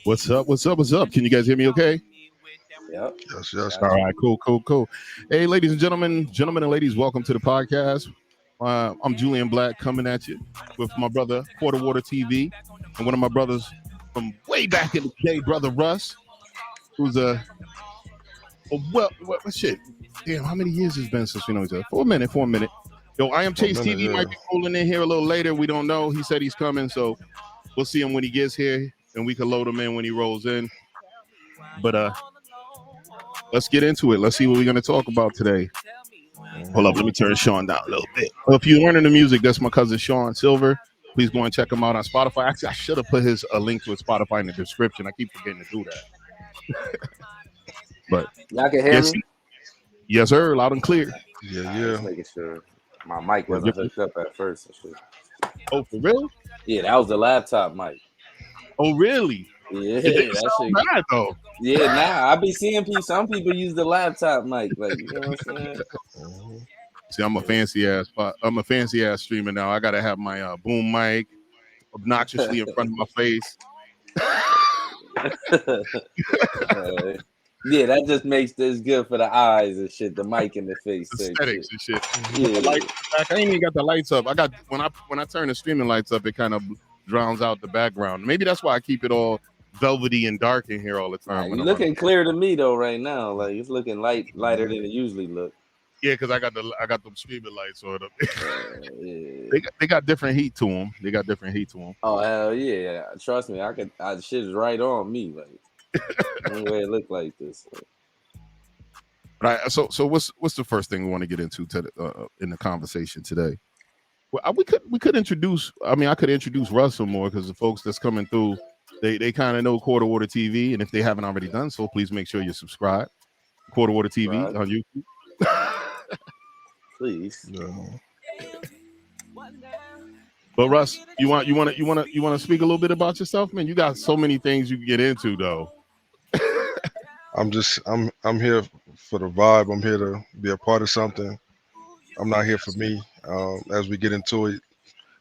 What's up? What's up? What's up? Can you guys hear me okay? Yep. Yes. All right, cool. Hey, ladies and gentlemen and ladies, welcome to the podcast. I'm Julian Blaq coming at you with my brother, Quarter Water TV, and one of my brothers from way back in the day, brother Russ, who's shit. Damn, how many years has been since we know each other? For a minute. Yo, I am Chase TV, might be rolling in here a little later. We don't know. He said he's coming, so we'll see him when he gets here, and we can load him in when he rolls in. But let's get into it. Let's see what we're going to talk about today. Hold up, let me turn Sean down a little bit. Well, if you're learning the music, that's my cousin Sean Silver. Please go and check him out on Spotify. Actually, I should have put his link to his Spotify in the description. I keep forgetting to do that. But y'all can hear me? Yes, sir. Loud and clear. Yeah. Just making sure my mic wasn't hooked up at first and shit. Oh, for real? Yeah, that was the laptop mic. Oh, really? Yeah, that shit bad though. Yeah, I be seeing some people use the laptop mic, like, you know what I'm saying? See, I'm a fancy ass streamer now. I gotta have my boom mic obnoxiously in front of my face. Yeah, that just makes this good for the eyes and shit. The mic in the face, aesthetics and shit. Yeah, I ain't even got the lights up. I got when I turn the streaming lights up, it kind of drowns out the background. Maybe that's why I keep it all velvety and dark in here all the time. You're looking clear to me though right now. Like it's looking lighter than it usually look. Yeah, because I got the streaming lights on them. Yeah. They got different heat to them. Oh hell yeah! Trust me, shit is right on me. Like the way it look like this. Right. So what's the first thing we want to get into in the conversation today? Well, we could introduce. I mean, I could introduce Russ some more because the folks that's coming through, they kind of know Quarter Water TV, and if they haven't already done so, please make sure you subscribe. Quarter Water TV on YouTube. Please. No. But Russ, you want to speak a little bit about yourself, man? You got so many things you can get into, though. I'm here for the vibe. I'm here to be a part of something. I'm not here for me. As we get into it,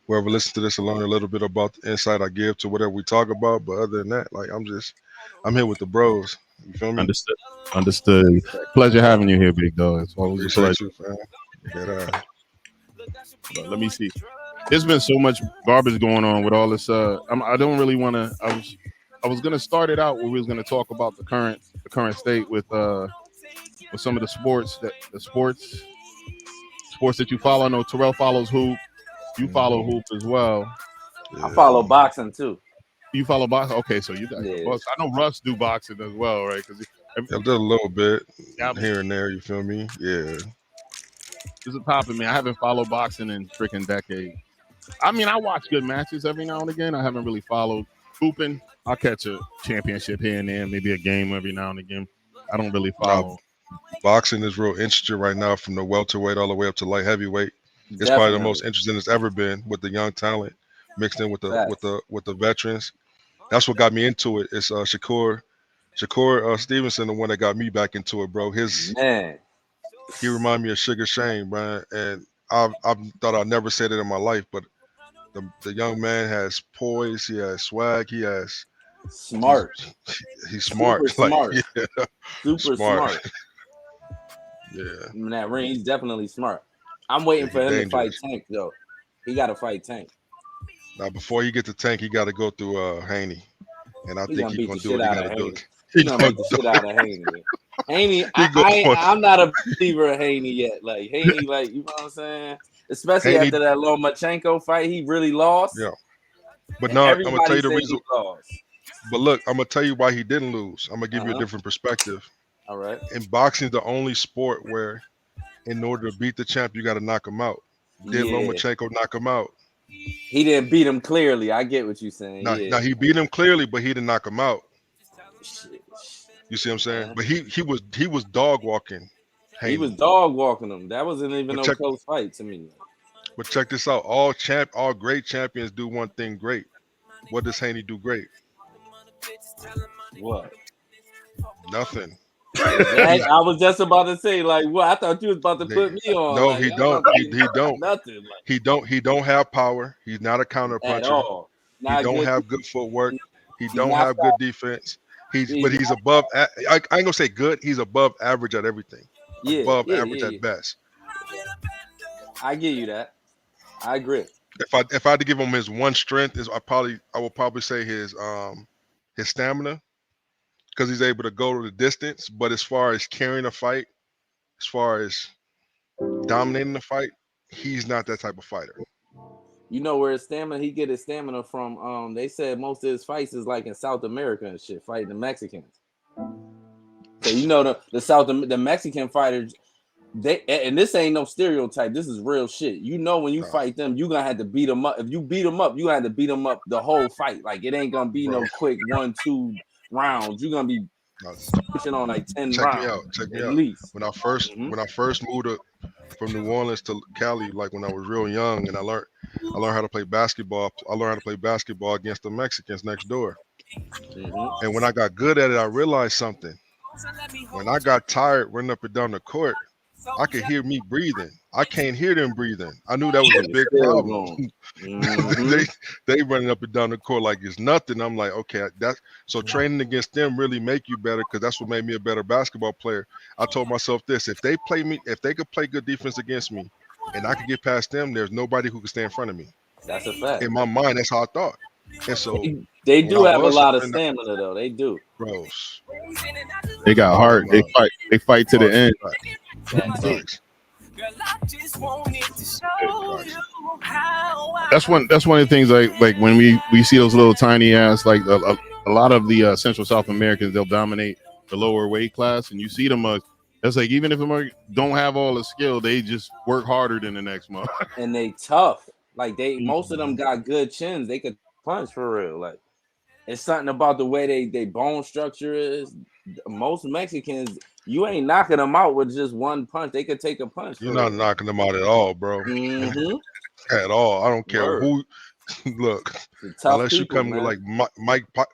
whoever listens to this will learn a little bit about the insight I give to whatever we talk about. But other than that, like I'm here with the bros. You feel me? Understood. Pleasure having you here, big dog. It's always a pleasure. Let me see. There's been so much garbage going on with all this. I don't really want to. I was gonna start it out where we was gonna talk about the current state with some of the sports that you follow. I know Terrell follows hoop. You follow hoop as well. I follow boxing too. You follow boxing? Okay, so you guys. Yeah. I know Russ do boxing as well, right? Because I did a little bit here and there. You feel me? Yeah. It's a topic, man. I haven't followed boxing in freaking decades. I mean, I watch good matches every now and again. I haven't really followed hooping. I'll catch a championship here and there, maybe a game every now and again. I don't really follow. Boxing is real interesting right now, from the welterweight all the way up to light heavyweight. It's probably the most interesting it's ever been, with the young talent mixed in with the veterans. That's what got me into it. It's Shakur Stevenson, the one that got me back into it, bro. He reminded me of Sugar Shane, bro, and I thought I'd never said it in my life, but the young man has poise, he has swag, he has smart. He's smart. Super smart. Yeah. Super smart. Yeah. In that ring, he's definitely smart. I'm waiting for him to fight Tank, though. He got to fight Tank. Now, before he gets to Tank, he got to go through Haney. And I think he's going to do what he got to do. He's going to beat the shit out of Haney. Haney, I'm not a believer of Haney yet. Like, Haney, like, you know what I'm saying? Especially after that Lomachenko fight, he really lost. Yeah. But no, I'm going to tell you the reason. But look, I'm going to tell you why he didn't lose. I'm going to give you a different perspective. All right. In boxing, the only sport where in order to beat the champ, you got to knock him out. Did Lomachenko knock him out? He didn't beat him clearly. I get what you're saying. Now he beat him clearly, but he didn't knock him out. You see what I'm saying? But he was dog walking. He was dog walking him. That wasn't even no close fight to me. But check this out. All great champions do one thing great. What does Haney do great? What? Nothing. I was just about to say, like, well, I thought you was about to put me on. No, like, he don't. He don't. Nothing. Like, He don't have power. He's not a counter puncher. He don't have good footwork. He don't have good defense. But he's above. I ain't gonna say good. He's above average at everything. Above average at best. I give you that. I agree. If I had to give him his one strength, I will probably say his stamina, because he's able to go to the distance. But as far as carrying a fight, as far as dominating the fight, he's not that type of fighter. You know where his stamina? He get his stamina from. They said most of his fights is like in South America and shit, fighting the Mexicans. So you know the Mexican fighters. And this ain't no stereotype. This is real shit. You know when you fight them, you gonna have to beat them up. If you beat them up, you gonna have to beat them up the whole fight. Like it ain't gonna be no quick 1-2 rounds. You're gonna be pushing on like 10 rounds. Check me at out. least. When I first moved from New Orleans to Cali, like when I was real young, and I learned how to play basketball. I learned how to play basketball against the Mexicans next door. And when I got good at it, I realized something. When I got tired running up and down the court, I could hear me breathing. I can't hear them breathing. I knew that was a big problem. They running up and down the court like it's nothing. I'm like, okay, so training against them really make you better, because that's what made me a better basketball player. I told myself this: if they could play good defense against me, and I could get past them, there's nobody who can stay in front of me. That's a fact. In my mind, that's how I thought. And so they do have a lot of stamina, though. They do, bros. They got heart. They fight to the end. That's one of the things like when we see those little tiny ass, like a lot of the Central South Americans, they'll dominate the lower weight class, and you see them that's like, even if they don't have all the skill, they just work harder than the next month. And they tough. Like most of them got good chins. They could punch for real. Like it's something about the way they bone structure is. Most Mexicans, you ain't knocking them out with just one punch. They could take a punch. You're not knocking them out at all, bro. At all. I don't care who. Look, unless you come with like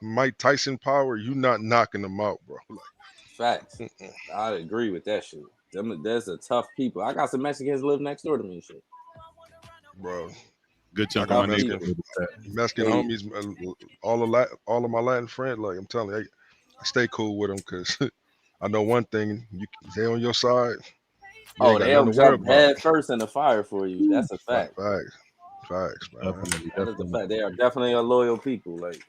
Mike Tyson power, you not knocking them out, bro. Like, facts. I agree with that shit. There's a tough people. I got some Mexicans live next door to me and shit. Bro. Good chunk of my Mexican homies, all of my Latin friends. Like I'm telling you, I stay cool with them because I know one thing: they on your side. They'll jump head first in the fire for you. That's a fact. Facts, man. That is a fact. They are definitely a loyal people. Like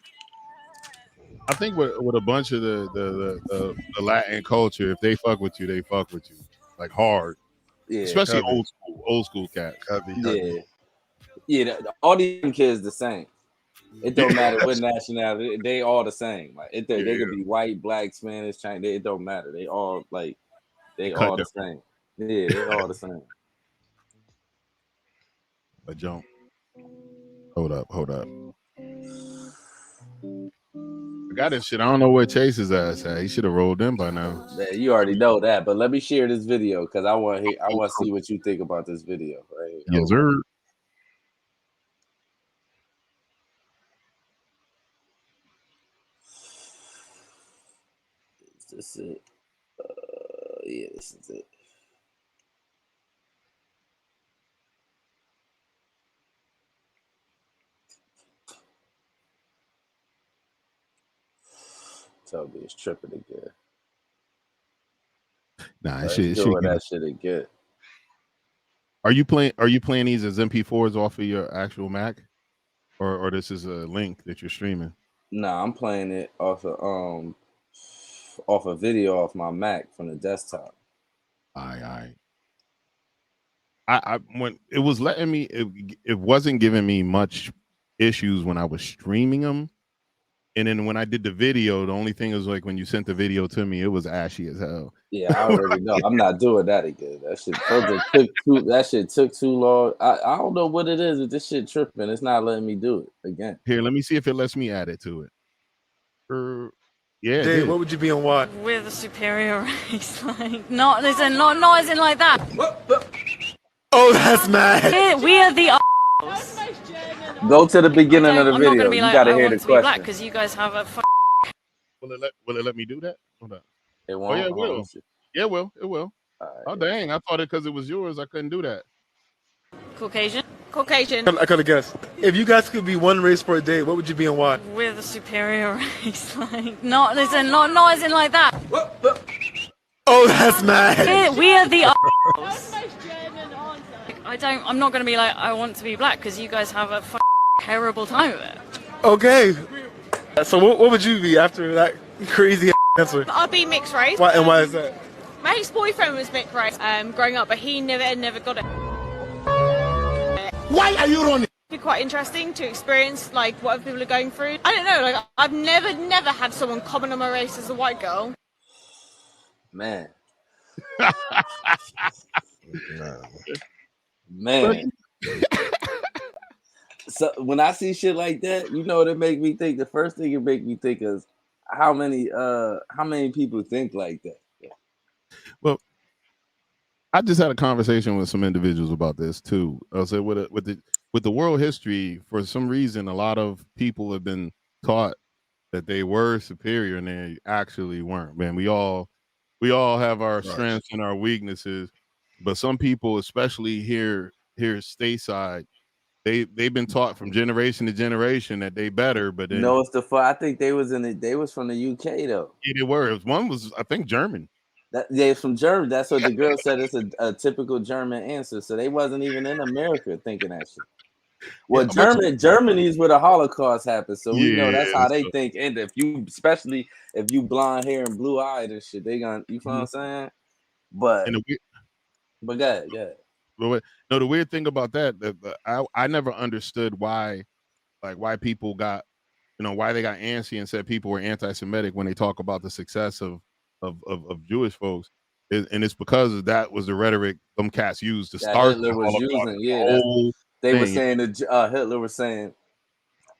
I think with a bunch of the Latin culture, if they fuck with you, they fuck with you like hard. Yeah, especially old school cats. Yeah, all these kids the same. It don't matter what nationality. They all the same. Like they could be white, black, Spanish, Chinese. It don't matter. They all all the same. Yeah, they all the same. But jump. Hold up. I got this shit. I don't know where Chase's ass at. He should have rolled in by now. Yeah, you already know that. But let me share this video because I want to see what you think about this video. Right? Yes, sir. This is it. Yeah, this is it. Toby is tripping again. Nah, that shit again. Are you playing these as MP4s off of your actual Mac, or this is a link that you're streaming? Nah, I'm playing it off a video off my Mac from the desktop. I when it was letting me, it wasn't giving me much issues when I was streaming them. And then when I did the video, the only thing is like when you sent the video to me, it was ashy as hell. Yeah, I already know. I'm not doing that again. That shit took too long. I don't know what it is with this shit tripping. It's not letting me do it again. Here, let me see if it lets me add it to it. Yeah. Dave, what would you be on what? We're the superior race. Like, not as in like that. Oh, that's mad. We are the Go to the beginning of the video. I'm not gonna be like, you gotta I hear want the to be black question. because you guys have a. Will it let me do that? Hold on. It won't. Yeah, it will. Yeah, it will. Right, Oh dang! I thought it because it was yours. I couldn't do that. Caucasian. Caucasian. I could have guessed. If you guys could be one race for a day, what would you be and why? We're the superior race. Like, not as in like that. Oh, that's mad. We're the I'm not going to be like, I want to be black, because you guys have a terrible time of it. Okay. So what would you be after that crazy answer? I'll be mixed race. Why is that? My ex-boyfriend was mixed race growing up, but he never got it. Why are you running? It'd be quite interesting to experience like what other people are going through. I don't know, like I've never had someone comment on my race as a white girl. Man. Man. So when I see shit like that, you know what it make me think? The first thing it make me think is how many people think like that. Well, I just had a conversation with some individuals about this too. I said with the world history, for some reason, a lot of people have been taught that they were superior and they actually weren't. Man, we all have our strengths and our weaknesses, but some people, especially here stateside, they've been taught from generation to generation that they better. But then, it's I think they was from the UK though. Yeah, they were. One was, I think, German. They're from Germany. That's what the girl said. It's a typical German answer. So they wasn't even in America thinking that shit. Well, Germany's where the Holocaust happened. So we know that's how they think. And especially if you blonde hair and blue eyed and shit, they gonna, you feel what I'm saying? But go ahead. No, the weird thing about that, I never understood why people got, why they got antsy and said people were anti-Semitic when they talk about the success of Jewish folks, and it's because that was the rhetoric them cats used to start. Hitler was using, they were saying that Hitler was saying.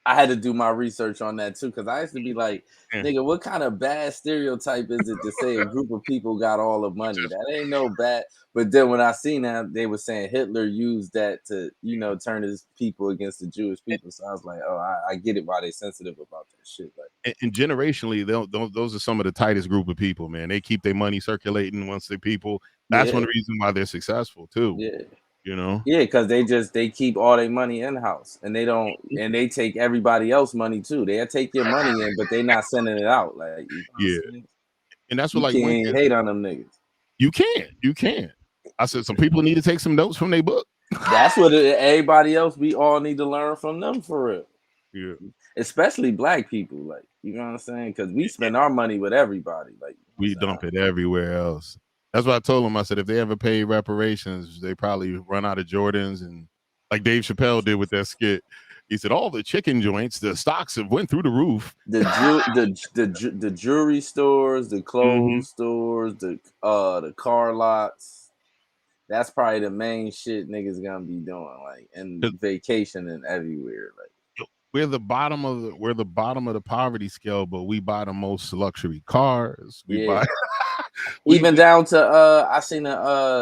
I had to do my research on that too, because I used to be like, nigga, what kind of bad stereotype is it to say a group of people got all the money? That ain't no bad. But then when I seen that, they were saying Hitler used that to, turn his people against the Jewish people. So I was like, oh, I get it why they sensitive about that shit. Like, and generationally, those are some of the tightest group of people, man. They keep their money circulating once the people. That's one reason why they're successful too. Yeah. Because they keep all their money in house, and they don't, and they take everybody else money too. They take your money in, but they not sending it out. Like, and that's what you can't hate on them niggas. You can't. I said some people need to take some notes from their book. That's what everybody else. We all need to learn from them for real. Yeah, especially black people. Like, you know what I'm saying? Because we spend our money with everybody. Like, we dump it everywhere else. That's what I told them. I said, if they ever pay reparations, they probably run out of Jordans, and like Dave Chappelle did with that skit. He said, all the chicken joints, the stocks have went through the roof. The jewelry stores, the clothes stores, the car lots. That's probably the main shit niggas gonna be doing, like, and vacationing everywhere. Like, we're the bottom of the poverty scale, but we buy the most luxury cars. We buy. Even down to I seen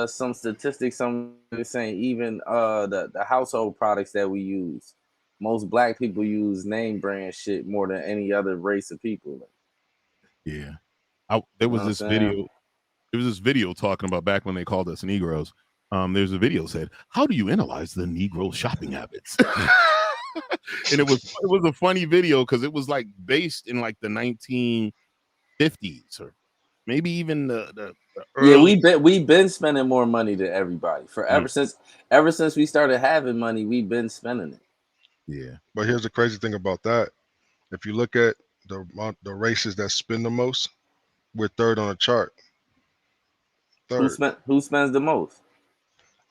some statistics. Some saying even the household products that we use, most black people use name brand shit more than any other race of people. Yeah, there was this video. There was this video talking about back when they called us Negroes. There's a video said, "How do you analyze the Negro shopping habits?" And it was a funny video because it was like based in like the 1950s or maybe even the early. We've been spending more money than everybody ever since we started having money. We've been spending it. Yeah, but here's the crazy thing about that. If you look at the races that spend the most, we're third on the chart. Third. Who spends the most?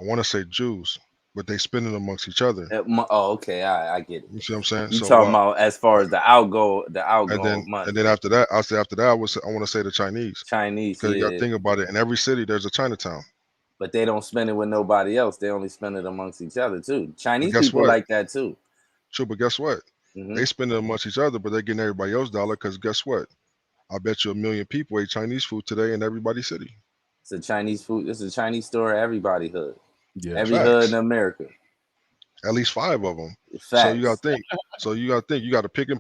I want to say Jews, but they spend it amongst each other. Oh, okay, I get it. You see what I'm saying? You talking about as far as the outgo money. And then after that, I want to say the Chinese. Because you got to think about it. In every city, there's a Chinatown. But they don't spend it with nobody else. They only spend it amongst each other too. Chinese people like that too. True, but guess what? They spend it amongst each other, but they're getting everybody else dollar. Because guess what? I bet you 1 million people ate Chinese food today in everybody's city. It's a Chinese food. It's a Chinese store at everybody hood. Yeah, every hood in America. At least 5 of them. Facts. So you got to think. You got to pick it.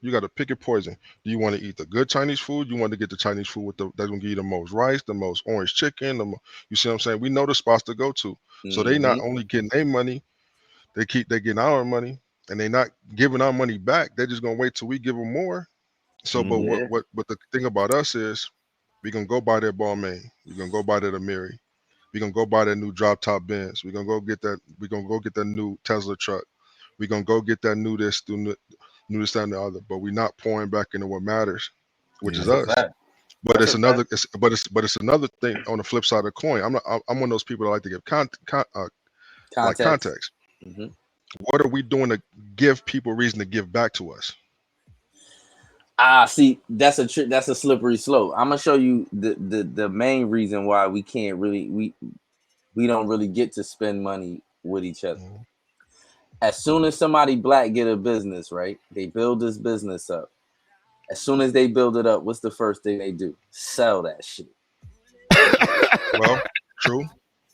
You got to pick your poison. Do you want to eat the good Chinese food? You want to get the Chinese food that's gonna give you the most rice, the most orange chicken. You see what I'm saying? We know the spots to go to. So they not only getting their money, They getting our money and they not giving our money back. They're just gonna wait till we give them more. So, but Yeah. what the thing about us is, we gonna go buy that Balmain. We gonna go buy that Amiri. We gonna go buy that new drop top Benz. We gonna go get that. We gonna go get that new Tesla truck. We gonna go get that new this, new this, that, and the other. But we're not pouring back into what matters, which is That's a us. fact. But That's it's a another. fact. It's another thing on the flip side of the coin. I'm one of those people that like to give like context. Mm-hmm. What are we doing to give people reason to give back to us? See, that's a slippery slope. I'm gonna show you the main reason why we can't really we don't really get to spend money with each other. Mm-hmm. As soon as somebody black get a business, right? They build this business up. As soon as they build it up, what's the first thing they do? Sell that shit. Well, true.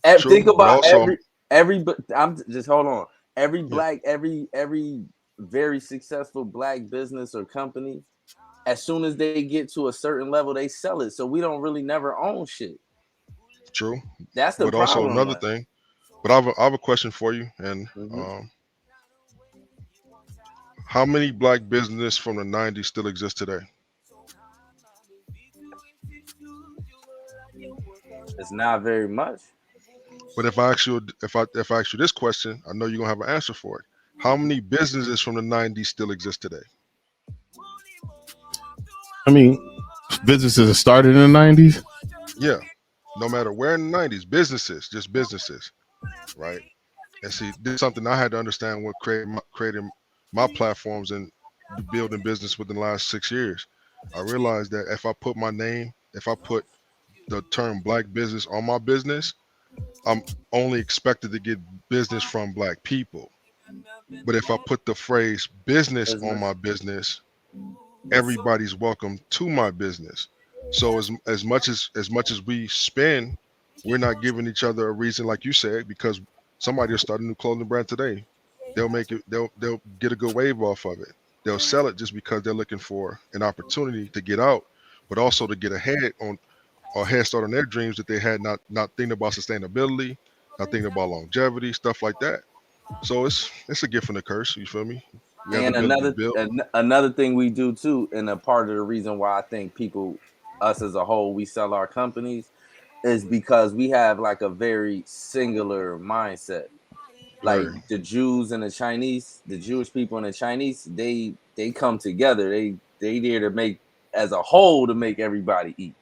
Think about also, every. I'm just hold on. Every yeah. black, every very successful black business or company, as soon as they get to a certain level, they sell it. So we don't really never own shit. True. That's the But also problem. another thing. But I have a question for you. And how many black business from the 90s still exist today? It's not very much. But if I ask you this question, I know you're gonna have an answer for it. How many businesses from the 90s still exist today? I mean, businesses that started in the 90s. Yeah. No matter where in the 90s, businesses, just businesses, right? And see, this is something I had to understand when creating my platforms and building business within the last 6 years. I realized that if I put my name, if I put the term black business on my business, I'm only expected to get business from black people. But if I put the phrase business on my business, everybody's welcome to my business. So as much as we spend, we're not giving each other a reason, like you said, because somebody will start a new clothing brand today. They'll make it. They'll get a good wave off of it. They'll sell it just because they're looking for an opportunity to get out, but also to get ahead on or head start on their dreams that they had not thinking about sustainability, not thinking about longevity, stuff like that. So it's a gift and a curse. You feel me? We have the And ability to build. another thing we do too, and a part of the reason why I think people, us as a whole, we sell our companies, is because we have like a very singular mindset. Like the Jews and the Chinese, the Jewish people and the Chinese, they come together. They there to make as a whole to make everybody eat.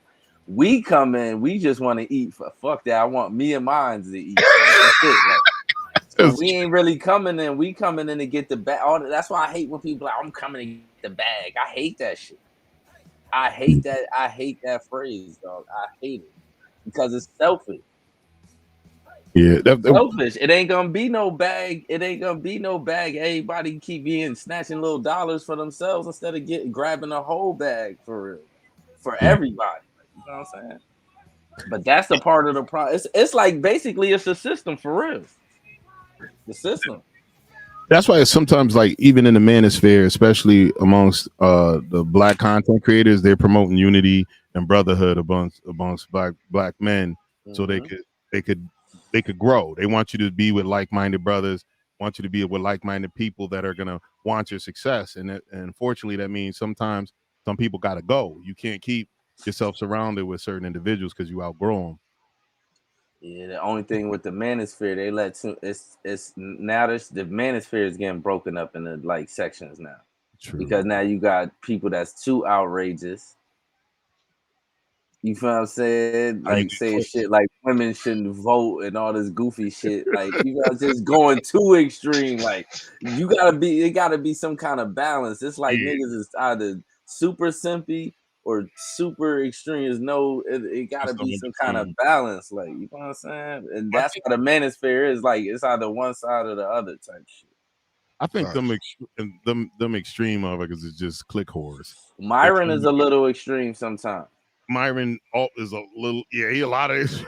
We come in, we just want to eat. Fuck that. I want me and mine to eat. Like, that's it. Like, so we ain't really coming in. We coming in to get the bag. That's why I hate when people like, I'm coming to get the bag. I hate that shit. I hate that. I hate that phrase, dog. I hate it because it's selfish. Yeah, Selfish. It ain't gonna be no bag. It ain't gonna be no bag. Everybody keep being snatching little dollars for themselves instead of grabbing a whole bag for everybody. You know what I'm saying? But that's the part of the problem. It's like basically it's a system for real. The system. That's why it's sometimes like even in the manosphere, especially amongst the black content creators, they're promoting unity and brotherhood amongst black men, so they could grow. They want you to be with like-minded brothers, want you to be with like-minded people that are gonna want your success. And unfortunately, that means sometimes some people gotta go. You can't keep yourself surrounded with certain individuals because you outgrow them. Yeah, the only thing with the manosphere, they let it's now the manosphere is getting broken up into like sections now. True. Because now you got people that's too outrageous. You feel what I'm saying? Like saying shit like women shouldn't vote and all this goofy shit. Like you guys just going too extreme. Like it gotta be some kind of balance. It's like niggas is either super simpy or super extreme. It gotta be some kind of balance. Like you know what I'm saying? And that's what the manosphere is like. It's either one side or the other type shit. I think them extreme motherfuckers is just click whores. Myron is a little extreme sometimes. Myron is a little, he a lot of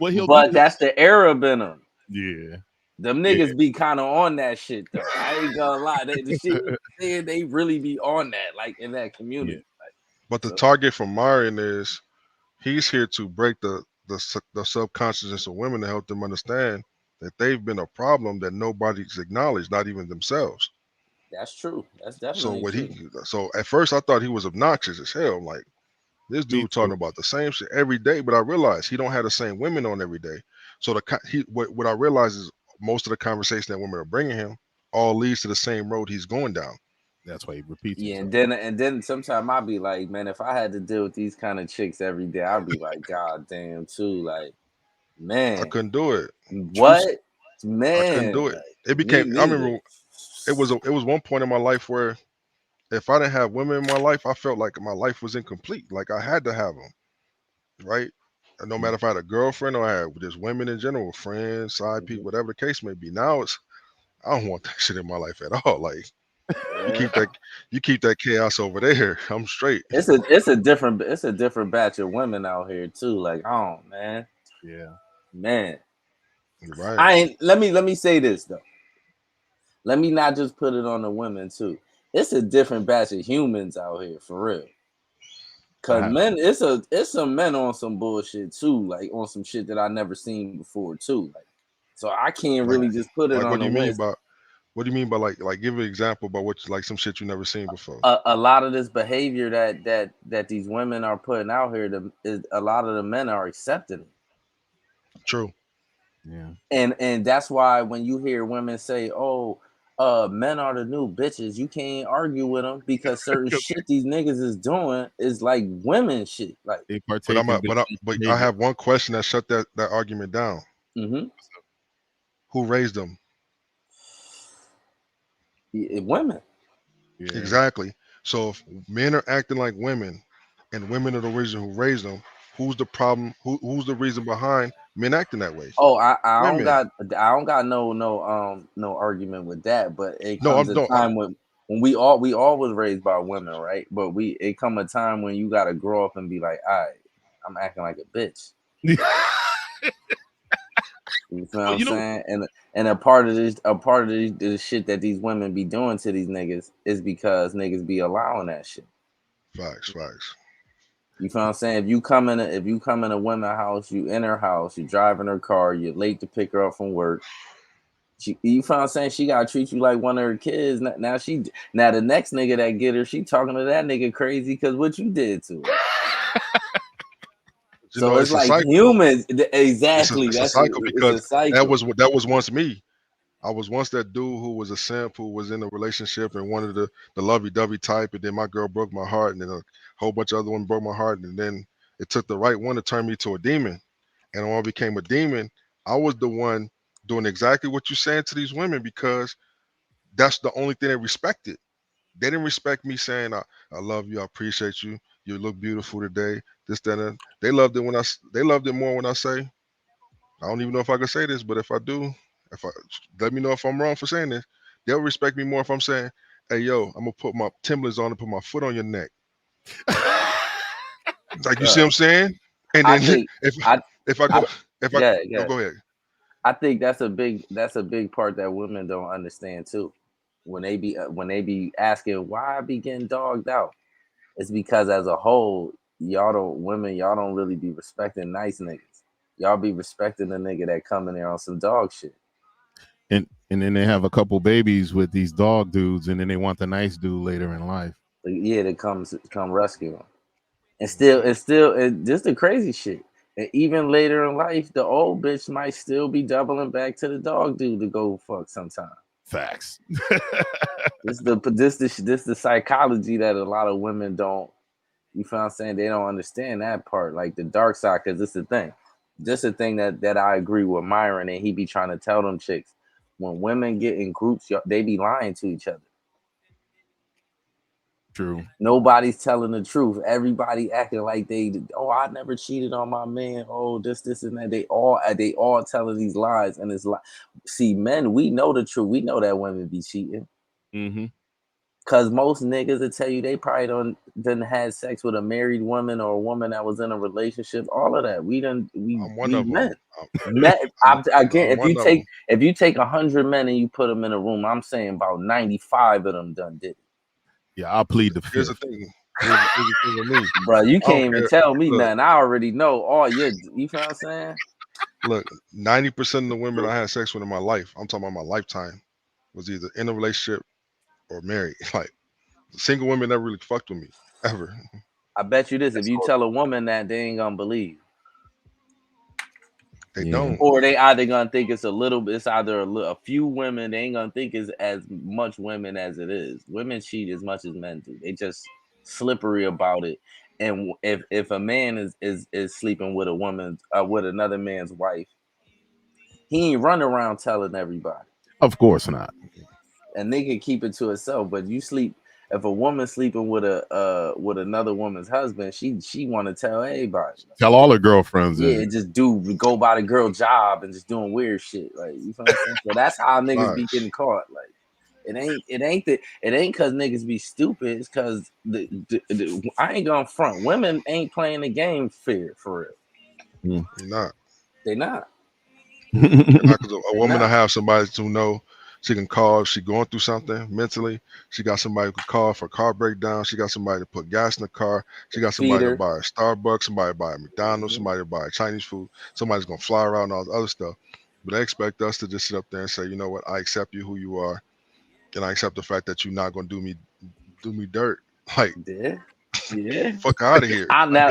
but that's the Arab in him. Yeah. Them niggas be kind of on that shit though. I ain't gonna lie. They really be on that, like in that community. Yeah. Like, but the target for Myron is he's here to break the subconsciousness of women to help them understand that they've been a problem that nobody's acknowledged, not even themselves. That's true. That's definitely true. So at first I thought he was obnoxious as hell. Like, this dude talking about the same shit every day, but I realized he don't have the same women on every day. So what I realize is most of the conversation that women are bringing him all leads to the same road he's going down. That's why he repeats. Yeah, and then sometimes I'll be like, man, if I had to deal with these kind of chicks every day, I'd be like, God damn, too, like, man, I couldn't do it. What, man? I couldn't do it. It became. I remember it was one point in my life where if I didn't have women in my life, I felt like my life was incomplete. Like I had to have them, right? And no matter if I had a girlfriend or I had just women in general, friends, side people, whatever the case may be. Now I don't want that shit in my life at all. Like you keep that chaos over there. I'm straight. It's a different batch of women out here too. Like, oh man, yeah, man. Right. Let me say this though. Let me not just put it on the women too. It's a different batch of humans out here for real. Cause men, it's some men on some bullshit too, like on some shit that I never seen before too. Like, so I can't really just put it on the women. What do you mean by like give an example about what like some shit you never seen before? A lot of this behavior that these women are putting out here, a lot of the men are accepting it. True. Yeah. And that's why when you hear women say, "Oh, men are the new bitches," you can't argue with them because certain shit these niggas is doing is like women shit. Like, but I have one question that shut that argument down. Mm-hmm. Who raised them? Women. Yeah. Exactly. So if men are acting like women and women are the reason who raised them, who's the problem? Who's the reason behiund men acting that way? Oh, I don't got no argument with that, but it comes a time when we all was raised by women, right? But it come a time when you gotta grow up and be like, all right, I'm acting like a bitch. You feel what I'm saying? And a part of this shit that these women be doing to these niggas is because niggas be allowing that shit. Facts. You feel what I'm saying? If you come in a women's house, you in her house, you driving her car, you're late to pick her up from work. You feel what I'm saying? She gotta treat you like one of her kids. Now the next nigga that get her, she talking to that nigga crazy because what you did to her. So it's like humans, exactly. It's a cycle because that was once me. I was once that dude who was a simp, who was in a relationship and wanted the lovey-dovey type, and then my girl broke my heart, and then a whole bunch of other women broke my heart, and then it took the right one to turn me to a demon. And when I became a demon, I was the one doing exactly what you're saying to these women because that's the only thing they respected. They didn't respect me saying, I love you, I appreciate you, you look beautiful today, this, that, and they loved it more when I say, I don't even know if I could say this, but if I do, let me know if I'm wrong for saying this. They'll respect me more if I'm saying, hey, yo, I'm gonna put my Timberlands on and put my foot on your neck. Like, you see what I'm saying? And then go ahead. I think that's a big part that women don't understand too. When they be asking why I be getting dogged out, it's because as a whole, y'all don't really be respecting nice niggas. Y'all be respecting the nigga that come in there on some dog shit. And then they have a couple babies with these dog dudes, and then they want the nice dude later in life. Yeah, that come rescue them. And still, just the crazy shit. And even later in life, the old bitch might still be doubling back to the dog dude to go fuck sometime. Facts. This the psychology that a lot of women don't. You feel what I'm saying? They don't understand that part, like the dark side, because this is the thing. This is the thing that I agree with Myron, and he be trying to tell them chicks. When women get in groups, they be lying to each other. True. Nobody's telling the truth. Everybody acting like I never cheated on my man. Oh, this and that. They all telling these lies, and it's like, see, men, we know the truth. We know that women be cheating. Mm-hmm. Cause most niggas will tell you they probably done had sex with a married woman or a woman that was in a relationship. All of that. I'm one of them. If you take 100 men and you put them in a room, I'm saying about 95 of them done did it. Yeah, I'll plead the fifth. Here's the thing with me. Bro, you can't even tell me nothing. I already know all you feel what I'm saying? Look, 90% of the women I had sex with in my life, I'm talking about my lifetime, was either in a relationship or married. Like, single women never really fucked with me ever. I bet you this: if you tell a woman that, they ain't gonna believe. They don't. Or they either gonna think it's a little bit. It's either a few women. They ain't gonna think it's as much women as it is. Women cheat as much as men do. They just slippery about it. And if a man is sleeping with a woman with another man's wife, he ain't run around telling everybody. Of course not. And they can keep it to itself. But you sleep. If a woman sleeping with another woman's husband, she want to tell everybody. Tell all her girlfriends. Yeah, just go by the girl job and just doing weird shit. Like, you know what I'm saying? So that's how niggas be getting caught. Like, it ain't because niggas be stupid. It's because I ain't gonna front. Women ain't playing the game fair for real. You're not. They not. Because a woman to have somebody to know. She can call if she's going through something mentally. She got somebody who can call for a car breakdown. She got somebody to put gas in the car. She got somebody to buy a Starbucks, somebody to buy a McDonald's, somebody to buy Chinese food. Somebody's going to fly around and all the other stuff. But they expect us to just sit up there and say, you know what, I accept you who you are. And I accept the fact that you're not going to do me dirt. Like, yeah. Fuck out of here. Now,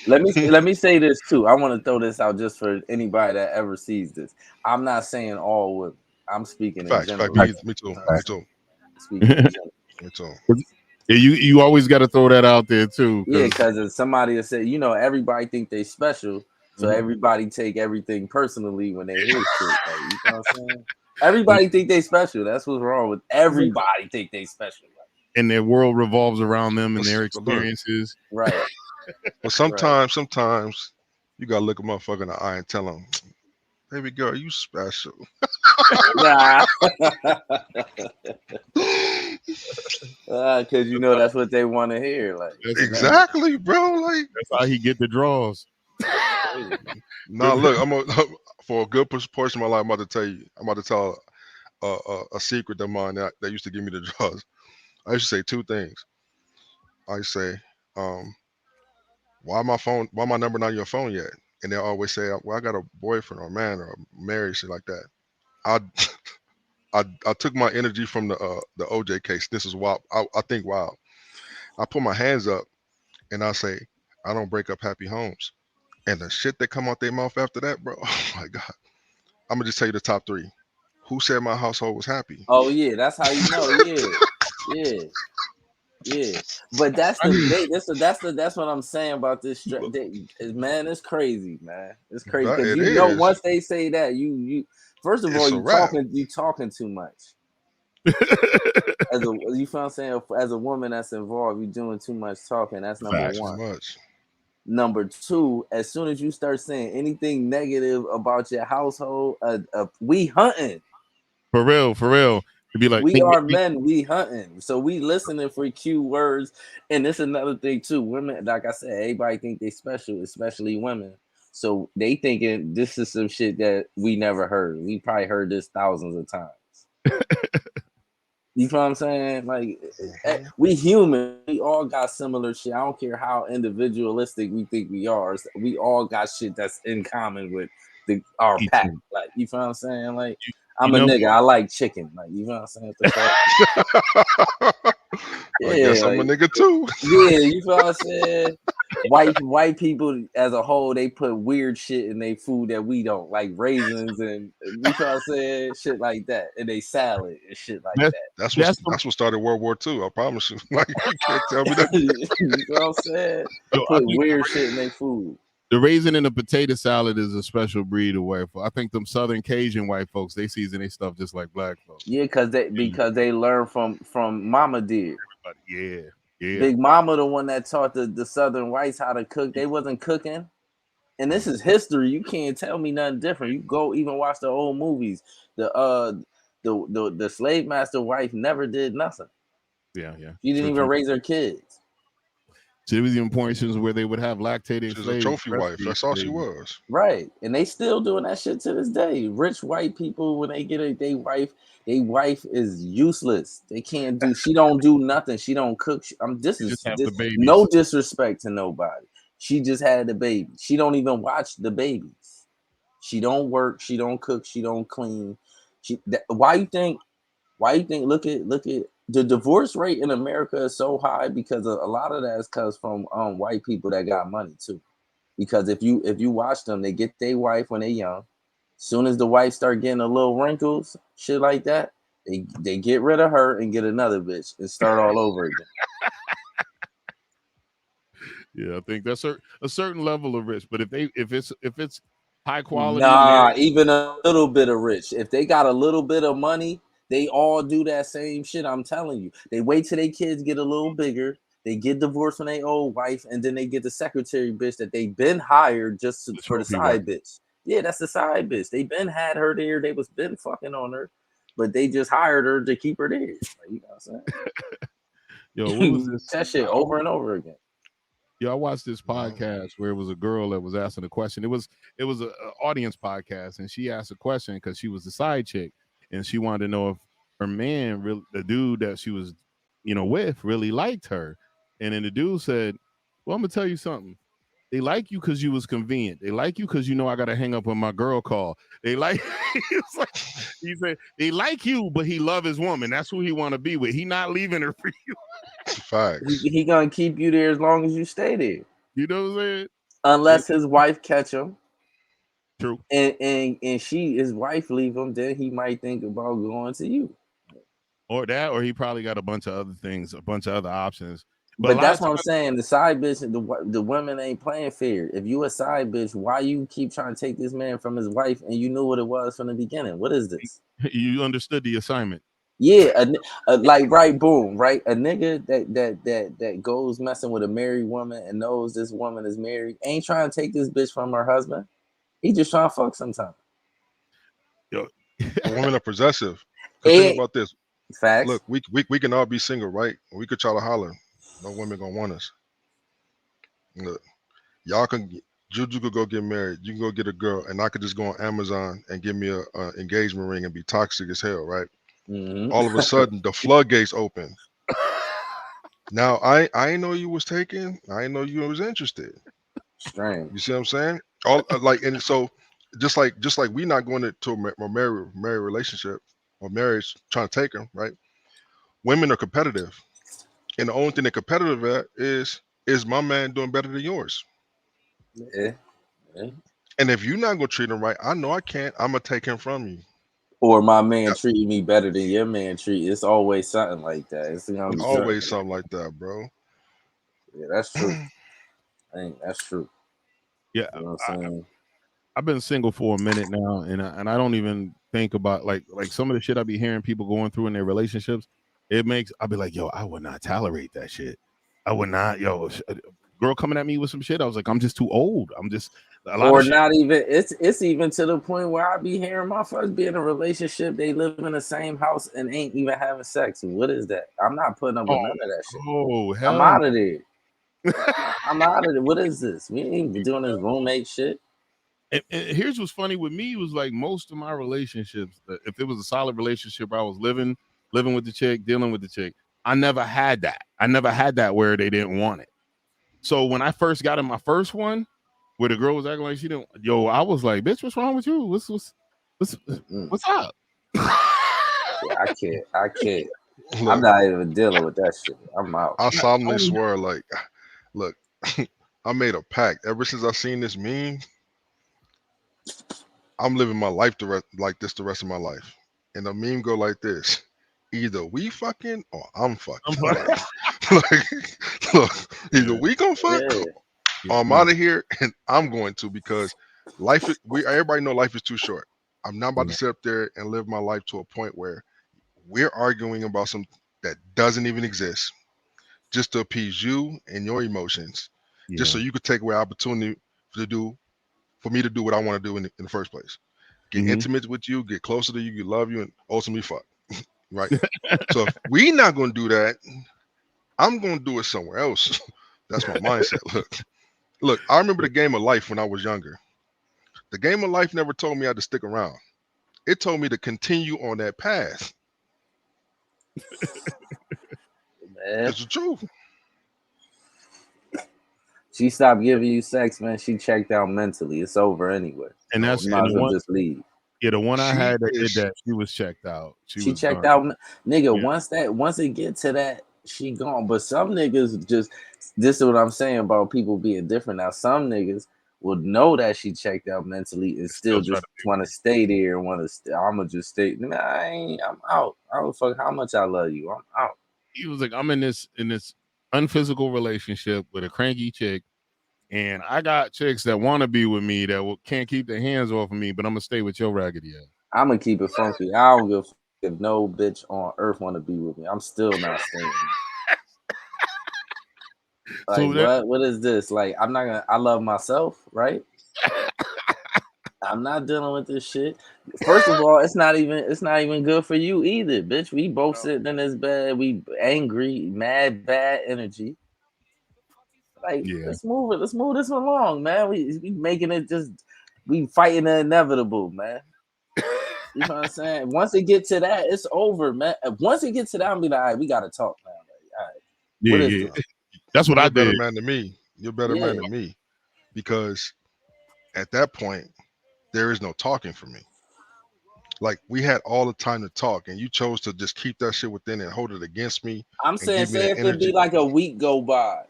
let me say this too. I want to throw this out just for anybody that ever sees this. I'm not saying all women. I'm speaking in general. Me too. Speaking in general. Me too. Yeah, you always got to throw that out there too. Yeah, because if somebody will say, everybody think they special, so everybody take everything personally when they hear shit. Like, you know what I'm saying? Everybody think they special. That's what's wrong with everybody think they special. And their world revolves around them and their experiences. Right. But sometimes you gotta look a motherfucker in the eye and tell them, baby girl, you special. Nah. Because that's what they want to hear. Like, exactly, bro. Like, that's how he get the draws. Nah, look, for a good portion of my life, I'm about to tell a secret of mine that used to give me the draws. I used to say two things. I say, why my number not on your phone yet? And they always say, well, I got a boyfriend or a man or married, shit like that. I took my energy from the OJ case. This is wild. I think wild. I put my hands up and I say, I don't break up happy homes. And the shit that come out their mouth after that, bro, oh my God. I'm gonna just tell you the top three. Who said my household was happy? Oh yeah, that's how you know. Yeah. But that's what I'm saying about this. Man, it's crazy, man. It's crazy because once they say that, you first of all, you talking too much. You feel what I'm saying? As a woman that's involved, you're doing too much talking. That's number one. Number two, as soon as you start saying anything negative about your household, we hunting. For real. To be like, we are men, we hunting. So we listening for cue words. And this is another thing too. Women, like I said, everybody think they special, especially women. So they thinking this is some shit that we never heard. We probably heard this thousands of times. You know what I'm saying? Like, we human. We all got similar shit. I don't care how individualistic we think we are. We all got shit that's in common with our pack. Like, you know what I'm saying? Like, I'm a nigga. I like chicken. Like, you know what I'm saying? Yeah, I guess I'm a nigga too. Yeah, you know what I'm saying? White people as a whole, they put weird shit in their food that we don't, like raisins and you know what I'm saying, shit like that, and they salad and shit like that. That's what started World War II. I promise you. Like, you can't tell me that. You know what I'm saying? Put weird shit in their food. The raisin in a potato salad is a special breed of white folks. I think them Southern Cajun white folks, they season their stuff just like black folks. Yeah, because they learn from Mama did. Yeah. Big Mama, the one that taught the Southern whites how to cook. They wasn't cooking. And this is history. You can't tell me nothing different. You go even watch the old movies. The slave master wife never did nothing. Yeah. She didn't even raise her kids. So it was the importance where they would have lactating slaves. She was a trophy wife. That's all she was. Right. And they still doing that shit to this day. Rich white people, when they get their wife is useless. They can't do, she don't do nothing. She don't cook. This is no disrespect to nobody. She just had the baby. She don't even watch the babies. She don't work. She don't cook. She don't clean. Why you think? Look at the divorce rate in America is so high because a lot of that comes from white people that got money too. Because if you watch them, they get their wife when they're young. Soon as the wife start getting a little wrinkles, shit like that, they get rid of her and get another bitch and start all over again. Yeah, I think that's a certain level of rich. But if it's high quality, nah, even a little bit of rich. If they got a little bit of money, they all do that same shit. I'm telling you. They wait till their kids get a little bigger. They get divorced from their old wife, and then they get the secretary bitch that they been hired just for the side bitch. Yeah, that's the side bitch. They been had her there. They was been fucking on her, but they just hired her to keep her there. Like, you know what I'm saying? Yo, what was this? That shit over and over again. Yeah, I watched this podcast where it was a girl that was asking a question. It was an audience podcast, and she asked a question because she was the side chick, and she wanted to know if her man, really, the dude that she was, with, really liked her. And then the dude said, "Well, I'm gonna tell you something. They like you because you was convenient. They like you because I got to hang up on my girl call. They like," he said, "They like you, but he love his woman. That's who he want to be with. He not leaving her for you." Facts. He gonna keep you there as long as you stay there. You know what I'm saying? Unless his wife catch him. True. And his wife leave him, then he might think about going to you. Or that, or he probably got a bunch of other things, a bunch of other options. But that's what I'm saying. The side bitch, the women ain't playing fair. If you a side bitch, why you keep trying to take this man from his wife and you knew what it was from the beginning? What is this? You understood the assignment. Yeah, like right, boom, right. A nigga that goes messing with a married woman and knows this woman is married ain't trying to take this bitch from her husband. He just trying to fuck sometimes. Yo. Women are possessive. Think about this. Facts. Look, we can all be single, right? We could try to holler. No women gonna want us. Look, y'all Juju could go get married. You can go get a girl, and I could just go on Amazon and give me a engagement ring and be toxic as hell, right? Mm-hmm. All of a sudden, the floodgates open. Now I ain't know you was taken. I ain't know you was interested. Strange. You see what I'm saying? All and so just like we not going to a married relationship or marriage trying to take them, right? Women are competitive, and the only thing they're competitive at is my man doing better than yours? Yeah. And if you're not gonna treat him right, I know I can't. I'm gonna take him from you. Or my man treating me better than your man treat. It's always something like that. It's always something like that, bro. Yeah, that's true. I think that's true. Yeah, you know what I'm saying? I've been single for a minute now, and I don't even think about like some of the shit I be hearing people going through in their relationships. I'll be like, yo, I would not tolerate that shit. I would not, yo. Girl coming at me with some shit, I was like, I'm just too old. I'm just or not even. It's even to the point where I be hearing my folks be in a relationship. They live in the same house and ain't even having sex. What is that? I'm not putting up with none of that shit. Oh hell, I'm out of there. I'm out of there. What is this? We ain't even doing this roommate shit. And here's what's funny with me was like most of my relationships, if it was a solid relationship, I was living with the chick, dealing with the chick. I never had that. I never had that where they didn't want it. So when I first got in my first one, where the girl was acting like she didn't, I was like, bitch, what's wrong with you? What's up? Yeah, I can't. Look, I'm not even dealing with that shit. I'm out. I solemnly swear, like, look, I made a pact. Ever since I seen this meme, I'm living my life like this the rest of my life. And the meme go like this: either we fucking or I'm fucking. Look, either we gonna fuck or I'm out of here, and I'm going to, because everybody know life is too short. I'm not about to sit up there and live my life to a point where we're arguing about something that doesn't even exist, just to appease you and your emotions, just so you could take away opportunity for me to do what I want to do in the first place. Get intimate with you, get closer to you, love you, and ultimately fuck. Right? So if we not gonna do that, I'm gonna do it somewhere else. That's my mindset. Look, I remember the game of life when I was younger. The game of life never told me I had to stick around. It told me to continue on that path. Man. It's the truth. She stopped giving you sex, man. She checked out mentally. It's over anyway. And that's you might as well just leave. Yeah, the one I had that did that, she was checked out. She was checked done. out, nigga. Once it get to that, she gone. But some niggas just, this is what I'm saying about people being different. Now some niggas will know that she checked out mentally and still just want to stay there and want to. I'ma just stay. Nah, I'm out. I don't fuck how much I love you. I'm out. He was like, I'm in this unphysical relationship with a cranky chick, and I got chicks that want to be with me that can't keep their hands off of me, but I'm gonna stay with your raggedy ass. I'm gonna keep it funky. I don't give a fuck if no bitch on earth want to be with me. I'm still not staying. Like what is this? Like I'm not gonna. I love myself, right? I'm not dealing with this shit. First of all, it's not even good for you either, bitch. We both sitting in this bed. We angry, mad, bad energy. Like let's move it. Let's move this along, man. We making it just. We fighting the inevitable, man. You know what I'm saying? Once it get to that, it's over, man. Once it gets to that, I'm be like, all right, we gotta talk now. Like, all right, yeah. That's what I did. You're a better man than me. You're a better man than me, because at that point, there is no talking for me. Like we had all the time to talk, and you chose to just keep that shit within and hold it against me. I'm saying, say if it be like a week go by,